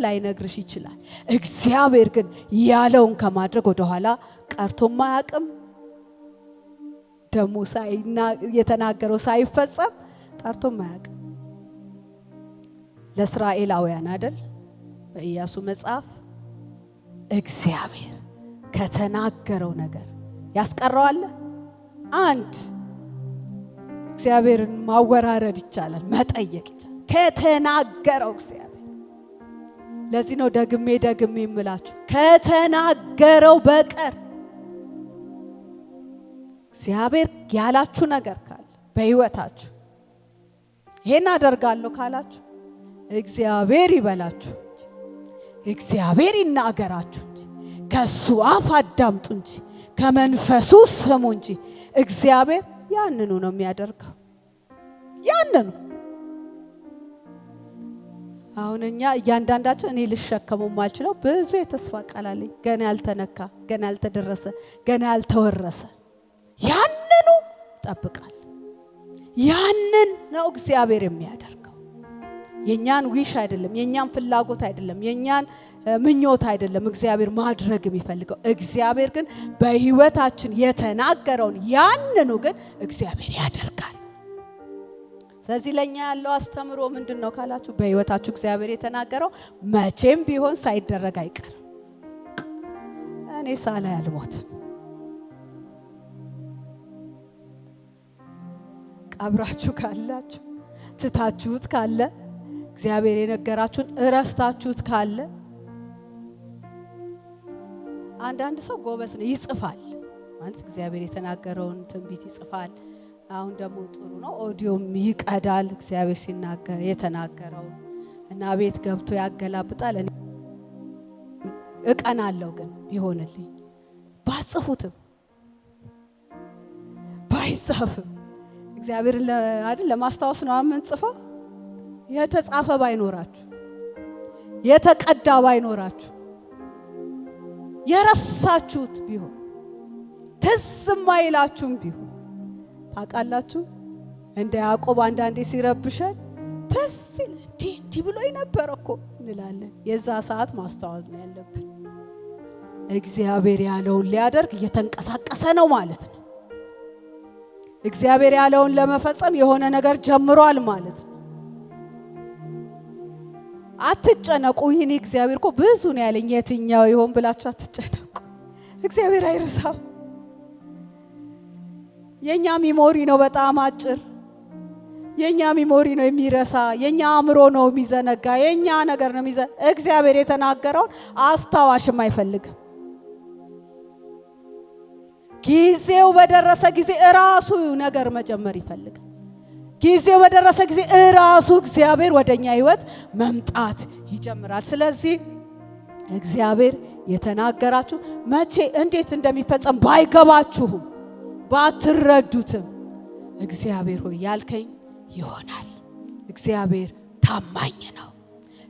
ላይነግርሽ ይችላል። እግዚአብሔር ግን ያለውን ከማድረግ ወደ ኋላ ቀርቶም አያውቅም። ደሞ የተናገረው ሳይፈጸም ቀርቶም አያውቅም። ለእስራኤላውያን አይደል በኢያሱ መጽሐፍ እግዚአብሔር ከተናገረው ነገር ያስቀረዋል። አንድ እግዚአብሔርን ማወራረድ ይቻላል፣ መጠየቅ ይቻላል ከተናገረው እግዚአብሔር። ለዚህ ነው ደግሜ የምላችሁ ከተናገረው በቀር እግዚአብሔር ያላችሁ ነገር ካለ በህይወታችሁ ይሄን አደርጋለሁ ካላችሁ እግዚአብሔር ይበላችሁ እንጂ እግዚአብሔር ይናገራችሁ እንጂ ከሱ አፍ አዳምጡ እንጂ ከመንፈሱ ስሙ እንጂ እግዚአብሔር ያንኑ ነው የሚያደርገው። ያንኑ አሁን እኛ እያንዳንዳችን እኔ ልሸከመው ማልችለው ብዙ የተስፋ ቃል አለኝ፣ ገና ያልተነካ፣ ገና ያልተደረሰ፣ ገና ያልተወረሰ። ያንኑ ይጠብቃል። ያንን ነው እግዚአብሔር የሚያደርገው። የኛን ዊሽ አይደለም፣ የኛን ፍላጎት አይደለም፣ የኛን ምኞት አይደለም እግዚአብሔር ማድረግ የሚፈልገው። እግዚአብሔር ግን በህይወታችን የተናገረውን ያንኑ ግን እግዚአብሔር ያደርጋል። ስለዚህ ለኛ ያለው አስተምሮ ምንድነው ካላችሁ በህይወታችሁ እግዚአብሔር የተናገረው መቼም ቢሆን ሳይደረግ አይቀርም። እኔ ሳላይ አልሞት ቀብራችሁ ካላችሁ ትታችሁት ካለ እግዚአብሔር የነገራችሁን እረስታችሁት ካለ አንዳንድ ሰው ጎበዝ ነው ይጽፋል ማለት እግዚአብሔር የተናገረውን ትንቢት ይጽፋል። አሁን ደግሞ ጥሩ ነው ኦዲዮም ይቀዳል እግዚአብሔር ሲናገር የተናገረው እና ቤት ገብቶ ያገላብጣል። እኔ እቀናለሁ ግን ቢሆንልኝ ባጽፉትም ባይጻፍም እግዚአብሔር አይደል ለማስታወስ ነው አመንጽፈው የተጻፈ ባይኖራችሁ የተቀዳ ባይኖራችሁ የረሳችሁት ቢሆን ተስማ ይላችሁም ቢሆን ታውቃላችሁ እንደ ያዕቆብ አንዳንዴ ሲረብሸን ተስል እንዲህ ብሎ ይነበርኮ እንላለን። የዛ ሰዓት ማስተዋል ነው ያለብን። እግዚአብሔር ያለውን ሊያደርግ እየተንቀሳቀሰ ነው ማለት ነው። እግዚአብሔር ያለውን ለመፈጸም የሆነ ነገር ጀምሯል ማለት ነው። አትጨነቁ ይሄን እግዚአብሔር እኮ ብዙ ነው ያለኝ የትኛው ይሆን ብላችሁ አትጨነቁ። እግዚአብሔር አይረሳም። የኛ ሚሞሪ ነው በጣም አጭር። የኛ ሚሞሪ ነው የሚረሳ። የኛ አእምሮ ነው የሚዘነጋ። የኛ ነገር ነው እግዚአብሔር የተናገረውን አስታዋሽም አይፈልግም። ጊዜው በደረሰ ጊዜ እራሱ ነገር መጀመር ይፈልጋል። ጊዜው በደረሰ ጊዜ እራሱ እግዚአብሔር ወደኛ ህይወት መምጣት ይጀምራል። ስለዚህ እግዚአብሔር የተናገራችሁ መቼ እንዴት እንደሚፈጸም ባይገባችሁም ባትረዱትም እግዚአብሔር ሆይ ያልከኝ ይሆናል። እግዚአብሔር ታማኝ ነው።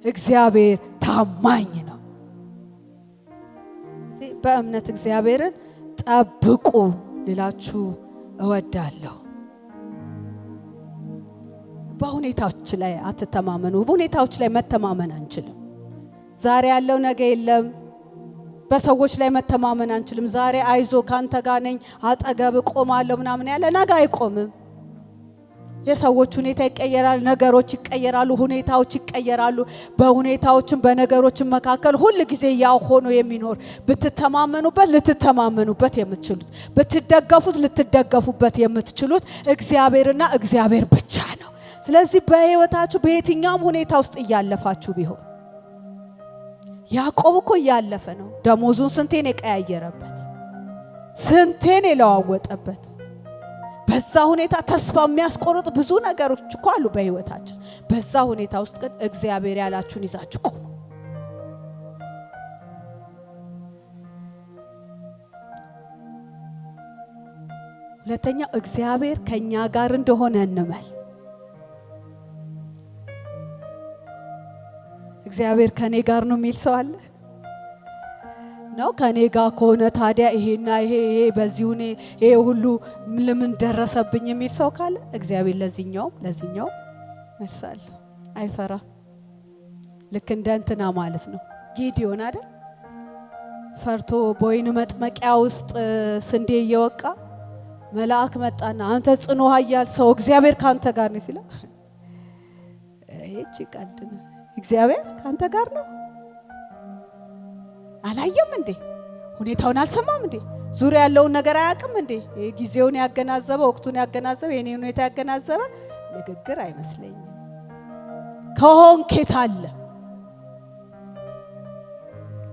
እግዚአብሔር ታማኝ ነው። ስለዚህ በእምነት እግዚአብሔርን ጠብቁ ልላችሁ እወዳለሁ። በሁኔታዎች ላይ አትተማመኑ። በሁኔታዎች ላይ መተማመን አንችልም። ዛሬ ያለው ነገ የለም። በሰዎች ላይ መተማመን አንችልም። ዛሬ አይዞ ካንተ ጋር ነኝ አጠገብ ቆማለሁ ምናምን ያለ ነገ አይቆምም። የሰዎች ሁኔታ ይቀየራል፣ ነገሮች ይቀየራሉ፣ ሁኔታዎች ይቀየራሉ። በሁኔታዎችም በነገሮችም መካከል ሁሉ ጊዜ ያው ሆኖ የሚኖር ብትተማመኑበት ልትተማመኑበት የምትችሉት ብትደገፉት ልትደገፉበት የምትችሉት እግዚአብሔርና እግዚአብሔር ብቻ ነው። ስለዚህ በህይወታችሁ በየትኛውም ሁኔታ ውስጥ እያለፋችሁ ቢሆን ያዕቆብ እኮ እያለፈ ነው። ደሞዙን ስንቴን የቀያየረበት ስንቴን የለዋወጠበት በዛ ሁኔታ ተስፋ የሚያስቆርጥ ብዙ ነገሮች እኮ አሉ በህይወታችን። በዛ ሁኔታ ውስጥ ግን እግዚአብሔር ያላችሁን ይዛችሁ ቆሙ። ሁለተኛው እግዚአብሔር ከኛ ጋር እንደሆነ እንመል። እግዚአብሔር ከኔ ጋር ነው የሚል ሰው አለ ነው? ከኔ ጋር ከሆነ ታዲያ ይሄና ይሄ በዚሁኔ ይሄ ሁሉ ለምን ደረሰብኝ የሚል ሰው ካለ እግዚአብሔር ለዚህኛው መልሳል። አይፈራ። ልክ እንደ እንትና ማለት ነው ጌዲዮን አይደል? ፈርቶ በወይን መጥመቂያ ውስጥ ስንዴ እየወቃ መልአክ መጣና አንተ ጽኑ ኃያል ሰው እግዚአብሔር ካንተ ጋር ነው ሲለው እቺ ቀልድ ነው። እግዚአብሔር ካንተ ጋር ነው አላየም እንዴ? ሁኔታውን አልሰማም እንዴ? ዙሪያ ያለውን ነገር አያውቅም እንዴ? ጊዜውን ያገናዘበ ወቅቱን ያገናዘበ የኔን ሁኔታ ያገናዘበ ንግግር አይመስለኝም። ከሆንከት አለ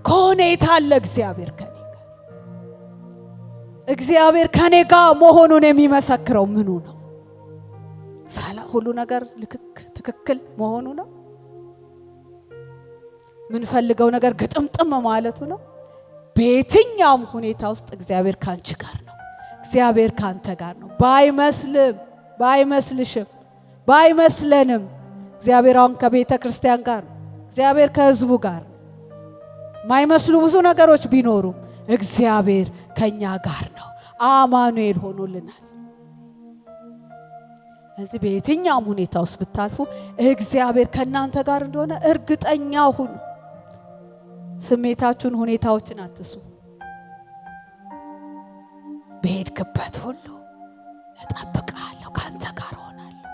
ከሆነታ አለ እግዚአብሔር ከኔ ጋር። እግዚአብሔር ከኔ ጋር መሆኑን የሚመሰክረው ምኑ ነው? ሳላ ሁሉ ነገር ትክክል መሆኑ ነው። ምን ፈልገው ነገር ግጥምጥም ማለቱ ነው። በየትኛውም ሁኔታ ውስጥ እግዚአብሔር ካንቺ ጋር ነው። እግዚአብሔር ካንተ ጋር ነው። ባይመስልሽም ባይመስለንም እግዚአብሔር አሁን ከቤተ ክርስቲያን ጋር ነው። እግዚአብሔር ከህዝቡ ጋር ነው። ማይመስሉ ብዙ ነገሮች ቢኖሩም እግዚአብሔር ከኛ ጋር ነው። አማኑኤል ሆኖልናል። እዚህ በየትኛውም ሁኔታ ውስጥ ብታልፉ እግዚአብሔር ከናንተ ጋር እንደሆነ እርግጠኛ ሁኑ። ስሜታችሁን ሁኔታዎችን አትሱ። በሄድክበት ሁሉ እጠብቅሃለሁ፣ ካንተ ጋር ሆናለሁ።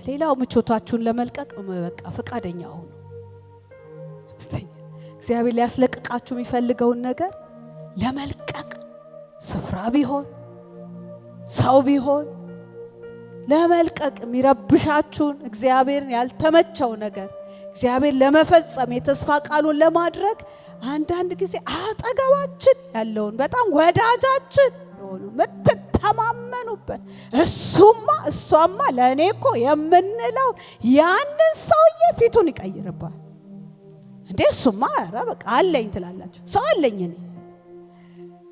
ሌላው ምቾታችሁን ለመልቀቅ በቃ ፈቃደኛ ሁኑ። እግዚአብሔር ሊያስለቅቃችሁ የሚፈልገውን ነገር ለመልቀቅ ስፍራ ቢሆን ሰው ቢሆን ለመልቀቅ የሚረብሻችሁን እግዚአብሔርን ያልተመቸው ነገር እግዚአብሔር ለመፈጸም የተስፋ ቃሉን ለማድረግ አንዳንድ ጊዜ አጠገባችን ያለውን በጣም ወዳጃችን የሆኑ ምትተማመኑበት እሷማ ለእኔ እኮ የምንለው ያንን ሰውዬ ፊቱን ይቀይርባል። እንዴ እሱማ ኧረ በቃ አለኝ ትላላችሁ። ሰው አለኝ እኔ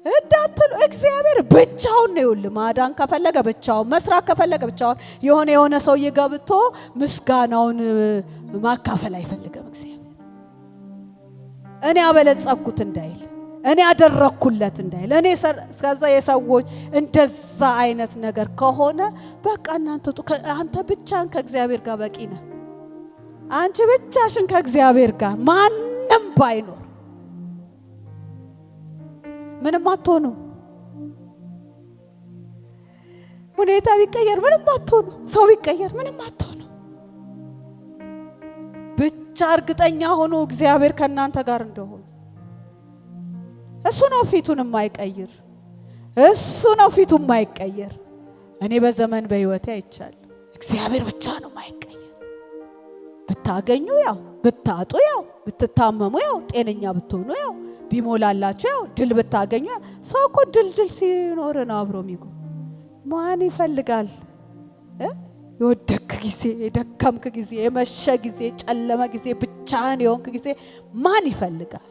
እንዳትሉ እግዚአብሔር ብቻውን ነው። ይኸውልህ ማዳን ከፈለገ ብቻውን፣ መስራት ከፈለገ ብቻውን። የሆነ ሰውዬ ገብቶ ምስጋናውን ማካፈል አይፈልግም እግዚአብሔር። እኔ አበለጸኩት እንዳይል፣ እኔ አደረኩለት እንዳይል፣ እኔ እስከዛ የሰዎች እንደዛ አይነት ነገር ከሆነ በቃ አንተ ብቻን ከእግዚአብሔር ጋር በቂ ነህ። አንቺ ብቻሽን ከእግዚአብሔር ጋር ማንም ባይኖር ምንም አትሆኑ። ሁኔታ ቢቀየር ምንም አትሆኑ። ሰው ቢቀየር ምንም አትሆኑ። ብቻ እርግጠኛ ሆኖ እግዚአብሔር ከእናንተ ጋር እንደሆነ። እሱ ነው ፊቱን የማይቀይር፣ እሱ ነው ፊቱን የማይቀየር። እኔ በዘመን በህይወቴ አይቻለሁ። እግዚአብሔር ብቻ ነው የማይቀየር። ብታገኙ ያው፣ ብታጡ ያው፣ ብትታመሙ ያው፣ ጤነኛ ብትሆኑ ያው፣ ቢሞላላችሁ ያው፣ ድል ብታገኙ ያው። ሰው እኮ ድል ሲኖር ነው አብሮ የሚጎ ማን ይፈልጋል? የወደክ ጊዜ፣ የደከምክ ጊዜ፣ የመሸ ጊዜ፣ ጨለመ ጊዜ፣ ብቻህን የሆንክ ጊዜ ማን ይፈልጋል?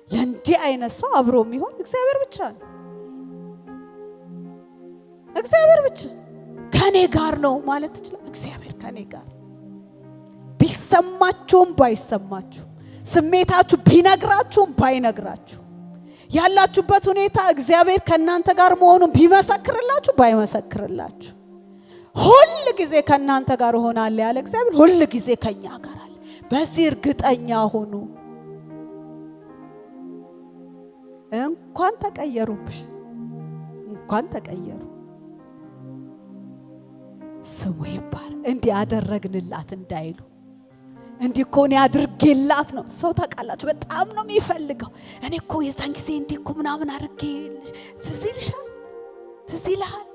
ለእንዲህ አይነት ሰው አብሮ የሚሆን እግዚአብሔር ብቻ ነው። እግዚአብሔር ብቻ ከኔ ጋር ነው ማለት ይችላል። እግዚአብሔር ከኔ ጋር ቢሰማችሁም ባይሰማችሁ፣ ስሜታችሁ ቢነግራችሁም ባይነግራችሁ፣ ያላችሁበት ሁኔታ እግዚአብሔር ከናንተ ጋር መሆኑን ቢመሰክርላችሁ ባይመሰክርላችሁ፣ ሁሉ ጊዜ ከናንተ ጋር ሆናል ያለ እግዚአብሔር ሁሉ ጊዜ ከኛ ጋር አለ። በዚህ እርግጠኛ ሆኑ። እንኳን ተቀየሩብሽ፣ እንኳን ተቀየሩ። ስሙ ይባረክ። እንዲህ አደረግንላት እንዳይሉ፣ እንዲህ እኮ እኔ አድርጌላት ነው። ሰው ታውቃላችሁ በጣም ነው የሚፈልገው። እኔ እኮ የዛን ጊዜ እንዲህ እኮ ምናምን አድርጌልሽ፣ ትዝ ይልሻል፣ ትዝ ይልሃል።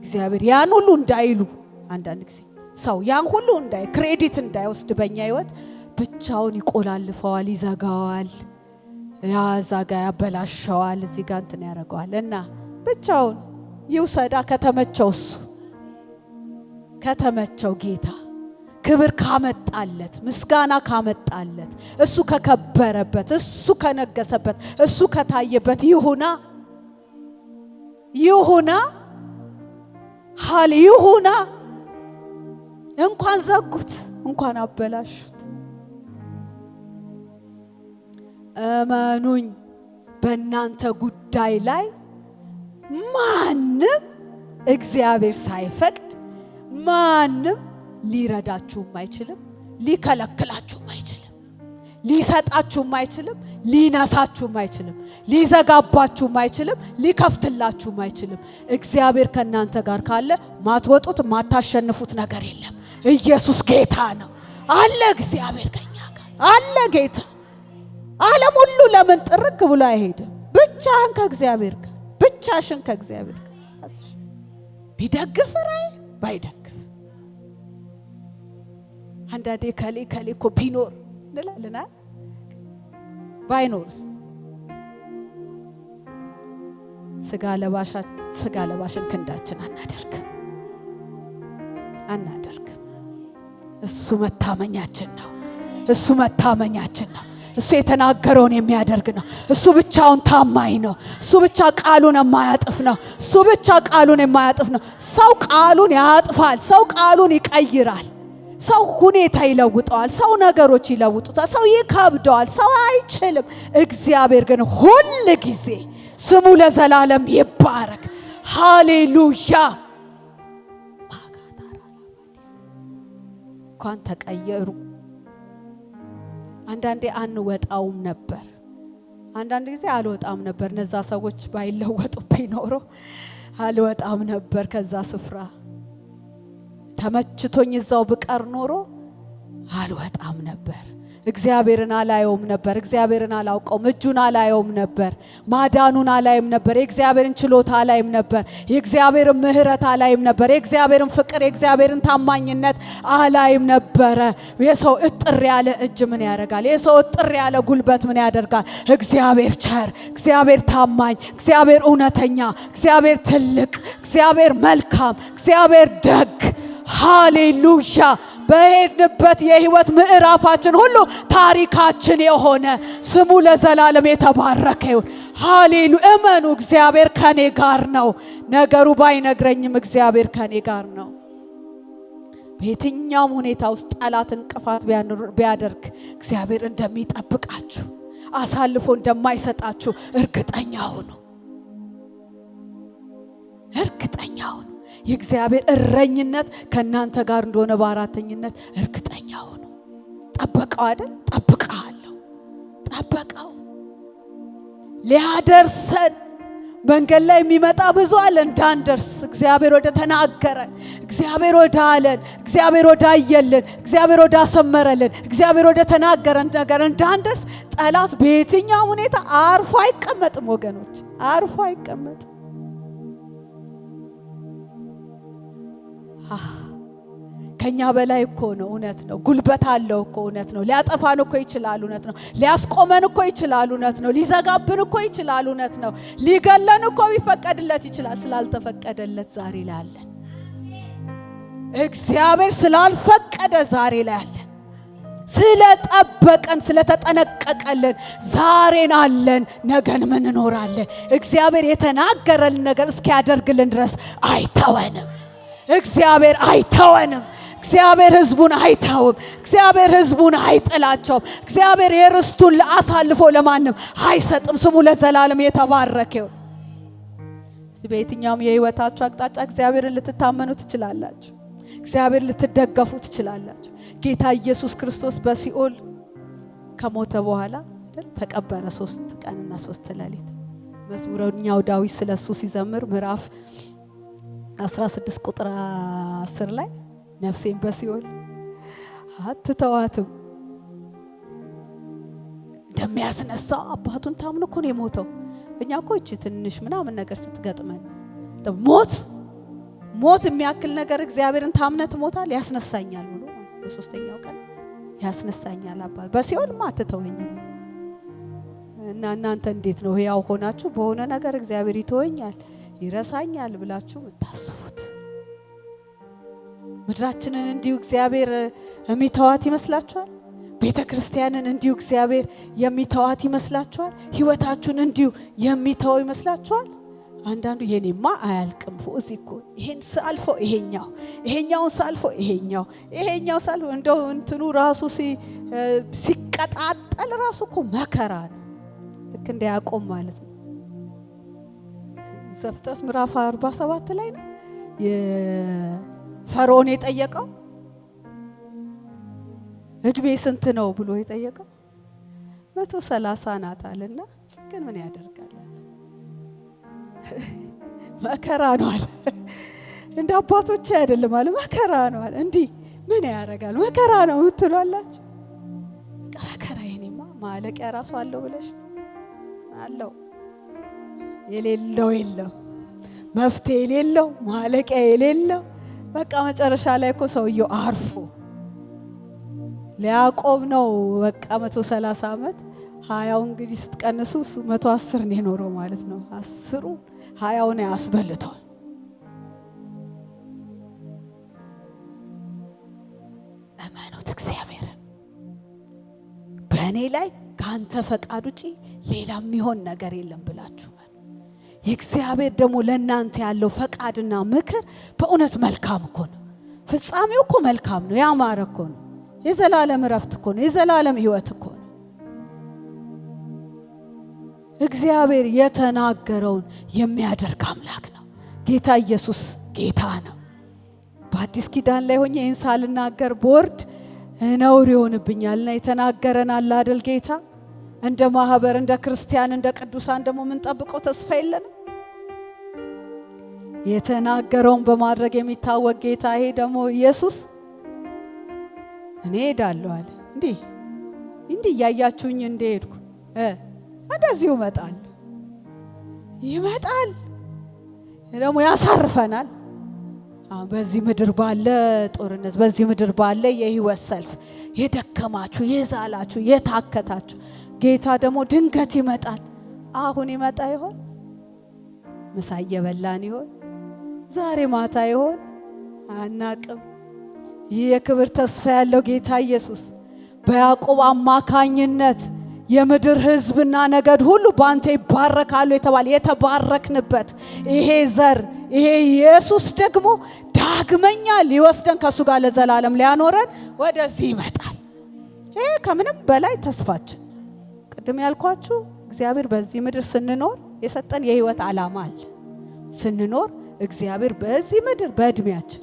እግዚአብሔር ያን ሁሉ እንዳይሉ፣ አንዳንድ ጊዜ ሰው ያን ሁሉ ክሬዲት እንዳይወስድ በእኛ ህይወት ብቻውን ይቆላልፈዋል፣ ይዘጋዋል፣ ያዛጋ ያበላሸዋል፣ እዚህ ጋር እንትን ያደርገዋል። እና ብቻውን ይውሰዳ ከተመቸው፣ እሱ ከተመቸው፣ ጌታ ክብር ካመጣለት፣ ምስጋና ካመጣለት፣ እሱ ከከበረበት፣ እሱ ከነገሰበት፣ እሱ ከታየበት ይሁና ይሁና። እንኳን ዘጉት፣ እንኳን አበላሹት። እመኑኝ በእናንተ ጉዳይ ላይ ማንም እግዚአብሔር ሳይፈቅድ ማንም ሊረዳችሁም አይችልም፣ ሊከለክላችሁም አይችልም፣ ሊሰጣችሁም አይችልም፣ ሊነሳችሁም አይችልም፣ ሊዘጋባችሁም አይችልም፣ ሊከፍትላችሁም አይችልም። እግዚአብሔር ከእናንተ ጋር ካለ ማትወጡት ማታሸንፉት ነገር የለም። ኢየሱስ ጌታ ነው አለ። እግዚአብሔር ከኛ ጋር አለ። ጌታ ዓለም ሁሉ ለምን ጥርግ ብሎ አይሄድም? ብቻህን ከእግዚአብሔር ጋር፣ ብቻሽን ከእግዚአብሔር ጋር ቢደግፍ ራይ ባይደግፍ፣ አንዳንዴ ከሌ እኮ ቢኖር እንላልና ባይኖርስ? ስጋ ለባሽን ክንዳችን አናደርግ። እሱ መታመኛችን ነው። እሱ መታመኛችን ነው። እሱ የተናገረውን የሚያደርግ ነው። እሱ ብቻውን ታማኝ ነው። እሱ ብቻ ቃሉን የማያጥፍ ነው። እሱ ብቻ ቃሉን የማያጥፍ ነው። ሰው ቃሉን ያጥፋል። ሰው ቃሉን ይቀይራል። ሰው ሁኔታ ይለውጠዋል። ሰው ነገሮች ይለውጡታል። ሰው ይከብደዋል። ሰው አይችልም። እግዚአብሔር ግን ሁሉ ጊዜ ስሙ ለዘላለም ይባረክ። ሃሌሉያ። እንኳን ተቀየሩ። አንዳንዴ አንወጣውም ነበር። አንዳንድ ጊዜ አልወጣም ነበር። እነዛ ሰዎች ባይለወጡብኝ ኖሮ አልወጣም ነበር ከዛ ስፍራ። ተመችቶኝ እዛው ብቀር ኖሮ አልወጣም ነበር። እግዚአብሔርን አላየውም ነበር። እግዚአብሔርን አላውቀውም። እጁን አላየውም ነበር። ማዳኑን አላይም ነበር። የእግዚአብሔርን ችሎታ አላይም ነበር። የእግዚአብሔርን ምሕረት አላይም ነበር። የእግዚአብሔርን ፍቅር፣ የእግዚአብሔርን ታማኝነት አላይም ነበር። የሰው እጥር ያለ እጅ ምን ያደርጋል? የሰው እጥር ያለ ጉልበት ምን ያደርጋል? እግዚአብሔር ቸር፣ እግዚአብሔር ታማኝ፣ እግዚአብሔር እውነተኛ፣ እግዚአብሔር ትልቅ፣ እግዚአብሔር መልካም፣ እግዚአብሔር ደግ። ሃሌሉያ! በሄድንበት የህይወት ምዕራፋችን ሁሉ ታሪካችን የሆነ ስሙ ለዘላለም የተባረከ ይሁን። ሃሌሉ! እመኑ፣ እግዚአብሔር ከኔ ጋር ነው። ነገሩ ባይነግረኝም እግዚአብሔር ከኔ ጋር ነው። በየትኛውም ሁኔታ ውስጥ ጠላት እንቅፋት ቢያደርግ እግዚአብሔር እንደሚጠብቃችሁ አሳልፎ እንደማይሰጣችሁ እርግጠኛ ሁኑ። እርግጠኛ ሁኑ። የእግዚአብሔር እረኝነት ከናንተ ጋር እንደሆነ በአራተኝነት እርግጠኛ ሁኑ። ጠበቀው አይደል? ጠብቀዋለሁ። ጠበቀው ሊያደርሰን መንገድ ላይ የሚመጣ ብዙ አለ። እንዳንደርስ እግዚአብሔር ወደ ተናገረን፣ እግዚአብሔር ወደ አለን፣ እግዚአብሔር ወደ አየልን፣ እግዚአብሔር ወደ አሰመረልን፣ እግዚአብሔር ወደ ተናገረን ነገር እንዳንደርስ ጠላት በየትኛው ሁኔታ አርፎ አይቀመጥም። ወገኖች አርፎ አይቀመጥም። ከኛ በላይ እኮ ነው። እውነት ነው። ጉልበት አለው እኮ። እውነት ነው። ሊያጠፋን እኮ ይችላል። እውነት ነው። ሊያስቆመን እኮ ይችላል። እውነት ነው። ሊዘጋብን እኮ ይችላል። እውነት ነው። ሊገለን እኮ ቢፈቀድለት ይችላል። ስላልተፈቀደለት ዛሬ ላይ አለን። እግዚአብሔር ስላልፈቀደ ዛሬ ላይ አለን። ስለጠበቀን ስለተጠነቀቀልን ዛሬን አለን። ነገን ምን እንኖራለን። እግዚአብሔር የተናገረልን ነገር እስኪያደርግልን ድረስ አይተወንም። እግዚአብሔር አይተወንም። እግዚአብሔር ሕዝቡን አይተውም። እግዚአብሔር ሕዝቡን አይጥላቸውም። እግዚአብሔር የርስቱን አሳልፎ ለማንም አይሰጥም። ስሙ ለዘላለም የተባረከ ይሁን። በየትኛውም የህይወታችሁ አቅጣጫ እግዚአብሔርን ልትታመኑ ትችላላችሁ። እግዚአብሔር ልትደገፉ ትችላላችሁ። ጌታ ኢየሱስ ክርስቶስ በሲኦል ከሞተ በኋላ ተቀበረ 3 ቀንና 3 ሌሊት። መዝሙረኛው ዳዊት ስለሱ ሲዘምር ምዕራፍ 16 ቁጥር 10 ላይ ነፍሴን በሲኦል አትተዋትም፣ እንደሚያስነሳው አባቱን ታምኖ እኮ ነው የሞተው። እኛ እኮ እቺ ትንሽ ምናምን ነገር ስትገጥመን ሞት የሚያክል ነገር እግዚአብሔርን ታምነት ሞታል ያስነሳኛል ብሎ በሶስተኛው ቀን ያስነሳኛል አባት በሲኦልማ አትተወኝም። እና እናንተ እንዴት ነው ያው ሆናችሁ በሆነ ነገር እግዚአብሔር ይተወኛል ይረሳኛል ብላችሁ የምታስቡት? ምድራችንን እንዲሁ እግዚአብሔር የሚተዋት ይመስላችኋል? ቤተክርስቲያንን እንዲሁ እግዚአብሔር የሚተዋት ይመስላችኋል? ህይወታችሁን እንዲሁ የሚተው ይመስላችኋል? አንዳንዱ የኔማ አያልቅም እዚህ እኮ ይሄን ሳልፎ ይሄኛውን ሳልፎ ይሄኛው ሳልፎ እንደው እንትኑ ራሱ ሲቀጣጠል ራሱ እኮ መከራ ነው። ልክ እንደ ያዕቆብ ማለት ነው። ዘፍጥረት ምዕራፍ 47 ላይ ነው የፈርዖን የጠየቀው እድሜ ስንት ነው ብሎ የጠየቀው 130 ናት አለና ግን ምን ያደርጋል መከራ ነው አለ። እንደ አባቶች አይደለም አለ መከራ ነው አለ። እንዲህ ምን ያደርጋል መከራ ነው ትሏላችሁ? መከራ የኔማ ማለቂያ ራሱ አለው ብለሽ አለው የሌለው መፍትሄ የሌለው ማለቂያ የሌለው በቃ መጨረሻ ላይ እኮ ሰውየው አርፎ ለያዕቆብ ነው በቃ 130 ዓመት 20 እንግዲህ ስትቀንሱ 110 ነው የኖረው ማለት ነው። 10 20 ያስበልቷል። እመኑት እግዚአብሔርን። በእኔ ላይ ካንተ ፈቃድ ውጪ ሌላ የሚሆን ነገር የለም ብላችሁ የእግዚአብሔር ደግሞ ለእናንተ ያለው ፈቃድና ምክር በእውነት መልካም እኮ ነው። ፍጻሜው እኮ መልካም ነው። ያማረ እኮ ነው። የዘላለም ረፍት እኮ ነው። የዘላለም ሕይወት እኮ ነው። እግዚአብሔር የተናገረውን የሚያደርግ አምላክ ነው። ጌታ ኢየሱስ ጌታ ነው። በአዲስ ኪዳን ላይ ሆኜ ይህን ሳልናገር ቦርድ ነውር ይሆንብኛልና የተናገረን አለ አይደል ጌታ። እንደ ማህበር እንደ ክርስቲያን እንደ ቅዱሳን ደግሞ ምን ጠብቀው ተስፋ የለንም። የተናገረውን በማድረግ የሚታወቅ ጌታ ይሄ ደግሞ ኢየሱስ እኔ ሄዳለሁ አለ። እንዲህ እንዲህ ያያችሁኝ እንደሄድኩ እንደዚሁ ይመጣል ደግሞ ያሳርፈናል። በዚህ ምድር ባለ ጦርነት በዚህ ምድር ባለ የህይወት ሰልፍ የደከማችሁ የዛላችሁ የታከታችሁ ጌታ ደግሞ ድንገት ይመጣል። አሁን ይመጣ ይሆን? ምሳ እየበላን ይሆን? ዛሬ ማታ ይሆን? አናቅም። ይህ የክብር ተስፋ ያለው ጌታ ኢየሱስ በያዕቆብ አማካኝነት የምድር ህዝብና ነገድ ሁሉ ባንተ ይባረካሉ የተባለ የተባረክንበት ይሄ ዘር ይሄ ኢየሱስ ደግሞ ዳግመኛ ሊወስደን ከሱ ጋር ለዘላለም ሊያኖረን ወደዚህ ይመጣል። ይሄ ከምንም በላይ ተስፋችን። ቅድም ያልኳችሁ እግዚአብሔር በዚህ ምድር ስንኖር የሰጠን የህይወት ዓላማ አለ። ስንኖር እግዚአብሔር በዚህ ምድር በእድሜያችን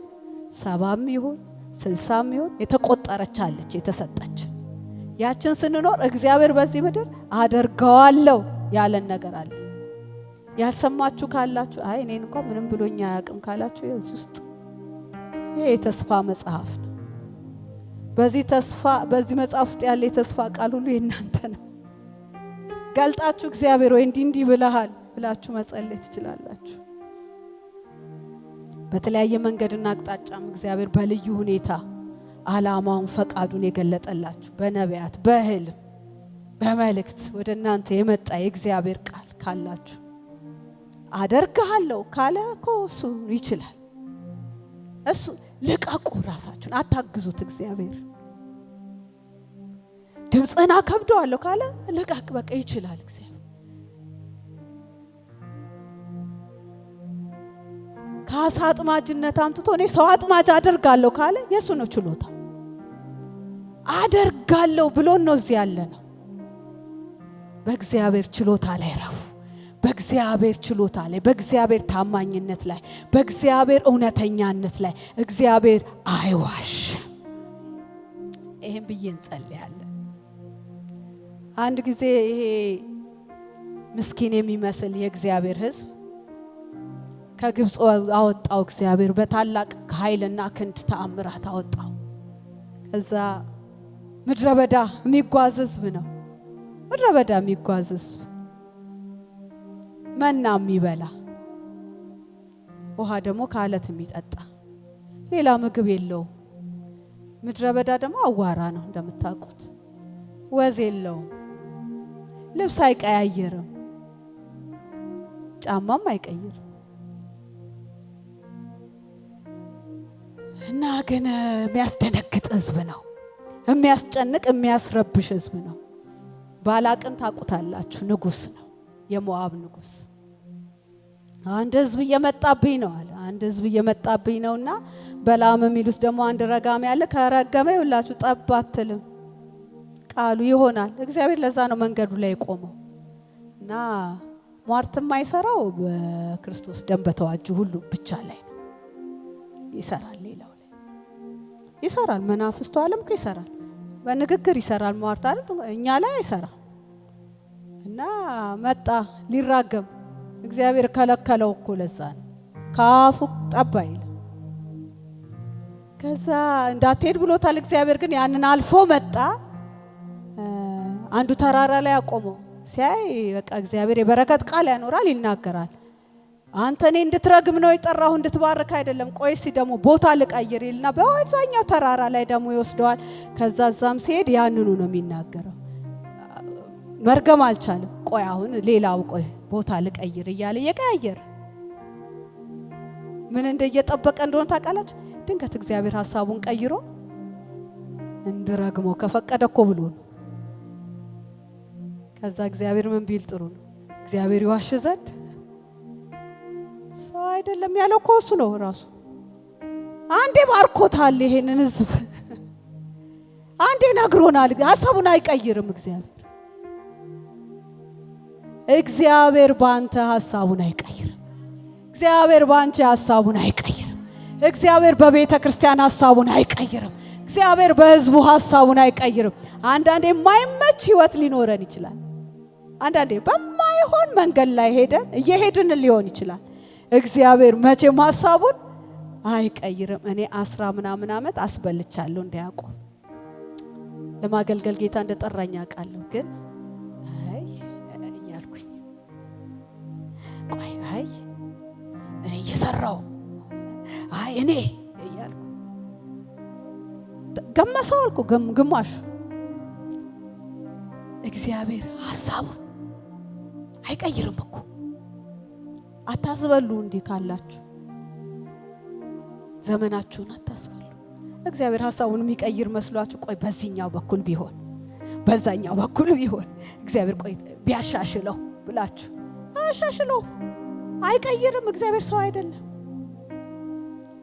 70 ይሁን 60 ይሁን የተቆጠረች አለች የተሰጠች። ያችን ስንኖር እግዚአብሔር በዚህ ምድር አደርገዋለሁ ያለን ነገር አለ። ያልሰማችሁ ካላችሁ አይ እኔን እንኳን ምንም ብሎኛ ያቅም ካላችሁ እዚህ ውስጥ ይሄ የተስፋ መጽሐፍ ነው። በዚህ መጽሐፍ ውስጥ ያለ የተስፋ ቃል ሁሉ የእናንተ ነው። ገልጣችሁ እግዚአብሔር ወይ እንዲህ ብለሃል ብላችሁ መጸለይ ትችላላችሁ። በተለያየ መንገድና አቅጣጫም እግዚአብሔር በልዩ ሁኔታ ዓላማውን ፈቃዱን የገለጠላችሁ በነቢያት በህልም በመልእክት ወደ እናንተ የመጣ የእግዚአብሔር ቃል ካላችሁ አደርጋለሁ ካለ እኮ እሱ ይችላል። እሱ ልቀቁ፣ ራሳችሁን አታግዙት። እግዚአብሔር ድምፅህን አከብደዋለሁ ካለ ልቀቅ፣ በቃ ይችላል። እግዚአብሔር ከአሳ አጥማጅነት አምጥቶ እኔ ሰው አጥማጅ አደርጋለሁ ካለ የሱ ነው ችሎታ። አደርጋለሁ ብሎ ነው እዚህ ያለ ነው። በእግዚአብሔር ችሎታ ላይ ረፉ። በእግዚአብሔር ችሎታ ላይ፣ በእግዚአብሔር ታማኝነት ላይ፣ በእግዚአብሔር እውነተኛነት ላይ እግዚአብሔር አይዋሽም። ይሄን ብዬ እንጸልያለን። አንድ ጊዜ ይሄ ምስኪን የሚመስል የእግዚአብሔር ሕዝብ ከግብጽ አወጣው እግዚአብሔር በታላቅ ኃይልና ክንድ ተአምራት አወጣው። ከዛ ምድረ በዳ የሚጓዝ ሕዝብ ነው። ምድረ በዳ የሚጓዝ ሕዝብ መና የሚበላ ውሃ ደግሞ ከአለት የሚጠጣ ሌላ ምግብ የለው። ምድረ በዳ ደግሞ አዋራ ነው እንደምታውቁት። ወዝ የለውም፣ ልብስ አይቀያየርም፣ ጫማም አይቀይርም። እና ግን የሚያስደነግጥ ህዝብ ነው። የሚያስጨንቅ የሚያስረብሽ ህዝብ ነው። ባላቅን ታውቁታላችሁ፣ ንጉስ ነው፣ የሞዓብ ንጉስ። አንድ ህዝብ እየመጣብኝ ነው አለ። አንድ ህዝብ እየመጣብኝ ነውና በላም የሚሉት ደግሞ አንድ ረጋም ያለ ከረገመ ይውላችሁ ጠብ አትልም ቃሉ ይሆናል። እግዚአብሔር ለዛ ነው መንገዱ ላይ ቆመው እና ሟርት የማይሰራው በክርስቶስ ደም በተዋጁ ሁሉ ብቻ ላይ ነው። ይሰራል፣ ሌላው ላይ ይሰራል። መናፍስቱ ዓለም እኮ ይሰራል፣ በንግግር ይሰራል። ሟርት አይደል እኛ ላይ አይሰራም። እና መጣ ሊራገም እግዚአብሔር ከለከለው እኮ ለዛ ነው ካፉ ጠብ አይል። ከዛ እንዳትሄድ ብሎታል እግዚአብሔር። ግን ያንን አልፎ መጣ። አንዱ ተራራ ላይ አቆመው። ሲያይ በቃ እግዚአብሔር የበረከት ቃል ያኖራል፣ ይናገራል። አንተ እኔ እንድትረግም ነው የጠራሁ እንድትባርክ አይደለም። ቆይስ ደግሞ ቦታ ልቀይር ይልና በዛኛው ተራራ ላይ ደግሞ ይወስደዋል። ከዛ ዛም ሲሄድ ያንኑ ነው የሚናገረው። መርገም አልቻለም። ቆይ አሁን ሌላው ቆይ ቦታ ልቀይር እያለ እየቀያየረ ምን እንደየጠበቀ እንደሆነ ታውቃላችሁ። ድንገት እግዚአብሔር ሐሳቡን ቀይሮ እንድረግሞ ከፈቀደ እኮ ብሎ ነው። ከዛ እግዚአብሔር ምን ቢል ጥሩ ነው? እግዚአብሔር ይዋሽ ዘንድ ሰው አይደለም ያለው እኮ እሱ ነው ራሱ። አንዴ ባርኮታል ይሄንን ህዝብ፣ አንዴ ነግሮናል። ሐሳቡን አይቀይርም እግዚአብሔር። እግዚአብሔር ባንተ ሐሳቡን አይቀይርም። እግዚአብሔር ባንቺ ሐሳቡን አይቀይርም። እግዚአብሔር በቤተ ክርስቲያን ሐሳቡን አይቀይርም። እግዚአብሔር በህዝቡ ሐሳቡን አይቀይርም። አንዳንዴ የማይመች ህይወት ሊኖረን ይችላል። አንዳንዴ በማይሆን መንገድ ላይ እየሄድን ሊሆን ይችላል። እግዚአብሔር መቼም ሐሳቡን አይቀይርም። እኔ 10 ምናምን ዓመት አስበልቻለሁ እንደ ያዕቆብ ለማገልገል ጌታ እንደጠራኝ አውቃለሁ። ግን አይ እያልኩኝ ቆይ አይ እኔ እየሰራው አይ እኔ እያልኩ ገመሰው አልኩ። ግማሹ እግዚአብሔር ሐሳቡን አይቀይርም እኮ። አታስበሉ እንዲህ ካላችሁ ዘመናችሁን አታስበሉ። እግዚአብሔር ሐሳቡን የሚቀይር መስሏችሁ ቆይ በዚህኛው በኩል ቢሆን በዛኛው በኩል ቢሆን እግዚአብሔር ቆይ ቢያሻሽለው ብላችሁ አሻሽለው አይቀይርም። እግዚአብሔር ሰው አይደለም።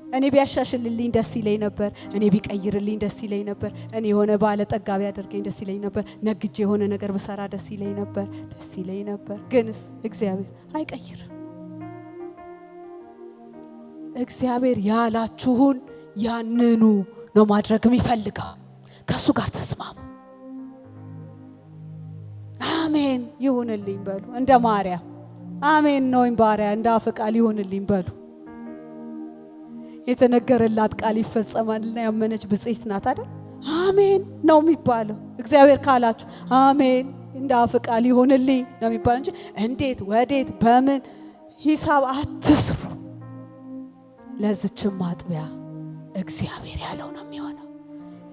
እኔ ቢያሻሽልልኝ ደስ ይለኝ ነበር፣ እኔ ቢቀይርልኝ ደስ ይለኝ ነበር፣ እኔ የሆነ ባለ ጠጋ ቢያደርገኝ ደስ ይለኝ ነበር፣ ነግጄ የሆነ ነገር ብሰራ ደስ ይለኝ ነበር። ግንስ እግዚአብሔር አይቀይርም። እግዚአብሔር ያላችሁን ያንኑ ነው ማድረግ የሚፈልገው። ከሱ ጋር ተስማሙ። አሜን ይሁንልኝ በሉ። እንደ ማርያም አሜን ነውኝ ባሪያ እንደ አፍ ቃል ይሁንልኝ በሉ። የተነገረላት ቃል ይፈጸማልና ያመነች ብጽዕት ናት አይደል? አሜን ነው የሚባለው። እግዚአብሔር ካላችሁ አሜን እንደ አፍ ቃል ይሁንልኝ ነው የሚባለው እንጂ እንዴት ወዴት በምን ሂሳብ አትስሩ። ለዚችም አጥቢያ እግዚአብሔር ያለው ነው የሚሆነው።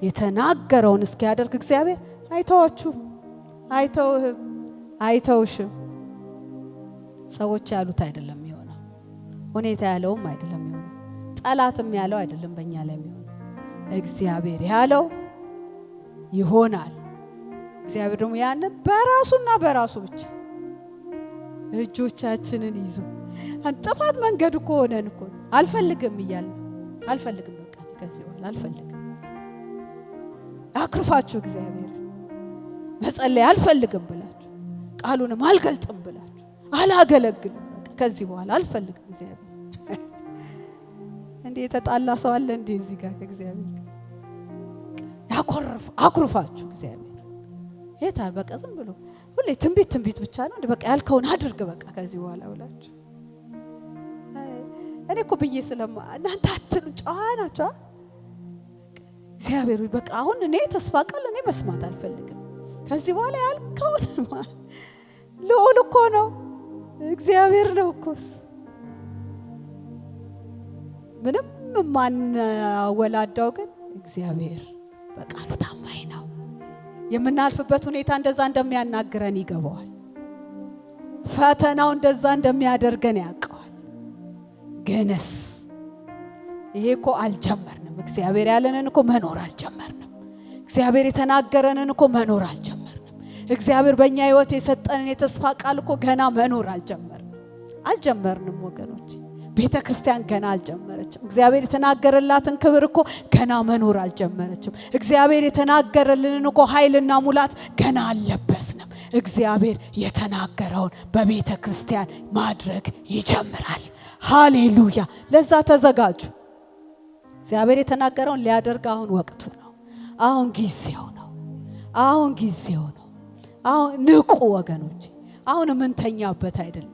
የተናገረውን እስኪያደርግ እግዚአብሔር አይተዋችሁም፣ አይተውህም፣ አይተውሽም። ሰዎች ያሉት አይደለም የሚሆነው፣ ሁኔታ ያለውም አይደለም የሚሆነው፣ ጠላትም ያለው አይደለም በእኛ ላይ የሚሆነው። እግዚአብሔር ያለው ይሆናል። እግዚአብሔር ደግሞ ያንን በራሱና በራሱ ብቻ እጆቻችንን ይዞ ጥፋት መንገድ እኮ ሆነን እኮ አልፈልግም እያልን አልፈልግም፣ በቃ ከዚህ በኋላ አልፈልግም። አክርፋችሁ እግዚአብሔር መጸለይ አልፈልግም ብላችሁ ቃሉንም አልገልጥም ብላችሁ አላገለግልም፣ በቃ ከዚህ በኋላ አልፈልግም እግዚአብሔር። እንዴ የተጣላ ሰው አለ እንዴ እዚህ ጋር ከእግዚአብሔር? አኩርፋችሁ እግዚአብሔር የታል? በቃ ዝም ብሎ ሁሌ ትንቢት ብቻ ነው እንዴ? በቃ ያልከውን አድርግ በቃ ከዚህ በኋላ ብላችሁ እኔ እኮ ብዬ ስለማ እናንተ አትሉ ጨዋ ናችሁ። እግዚአብሔር በቃ አሁን እኔ ተስፋ ቃል እኔ መስማት አልፈልግም ከዚህ በኋላ ያልከውን ልዑል እኮ ነው እግዚአብሔር ነው እኮ ምንም ማን ወላዳው ግን እግዚአብሔር በቃሉ ታማኝ ነው። የምናልፍበት ሁኔታ እንደዛ እንደሚያናግረን ይገባዋል። ፈተናው እንደዛ እንደሚያደርገን ያውቀዋል። ግንስ ይሄ እኮ አልጀመርንም። እግዚአብሔር ያለንን እኮ መኖር አልጀመርንም። እግዚአብሔር የተናገረንን እኮ መኖር አልጀመርንም። እግዚአብሔር በእኛ ሕይወት የሰጠንን የተስፋ ቃል እኮ ገና መኖር አልጀመርንም ወገኖች። ቤተ ክርስቲያን ገና አልጀመረችም። እግዚአብሔር የተናገረላትን ክብር እኮ ገና መኖር አልጀመረችም። እግዚአብሔር የተናገረልንን እኮ ኃይልና ሙላት ገና አልለበስንም። እግዚአብሔር የተናገረውን በቤተ ክርስቲያን ማድረግ ይጀምራል። ሃሌሉያ! ለዛ ተዘጋጁ። እግዚአብሔር የተናገረውን ሊያደርግ አሁን ወቅቱ ነው። አሁን ጊዜው ነው። አሁን ንቁ ወገኖች። አሁን ምንተኛበት አይደለም።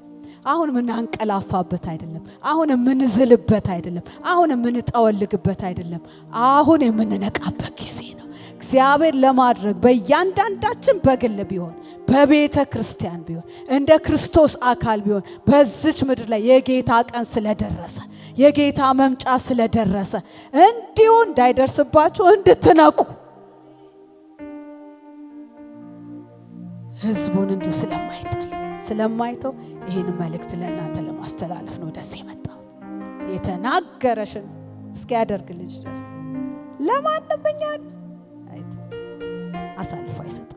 አሁን ምናንቀላፋበት አይደለም። አሁን ምንዝልበት አይደለም። አሁን ምንጠወልግበት አይደለም። አሁን የምንነቃበት ጊዜ ነው። እግዚአብሔር ለማድረግ በእያንዳንዳችን በግል ቢሆን በቤተ ክርስቲያን ቢሆን እንደ ክርስቶስ አካል ቢሆን በዚች ምድር ላይ የጌታ ቀን ስለደረሰ የጌታ መምጫ ስለደረሰ እንዲሁ እንዳይደርስባችሁ እንድትነቁ ህዝቡን እንዲሁ ስለማይተው ይህን መልእክት ለእናንተ ለማስተላለፍ ነው ደስ የመጣሁት። የተናገረሽን እስኪያደርግልሽ ድረስ ለማንም እኛን አሳልፎ አይሰጠን።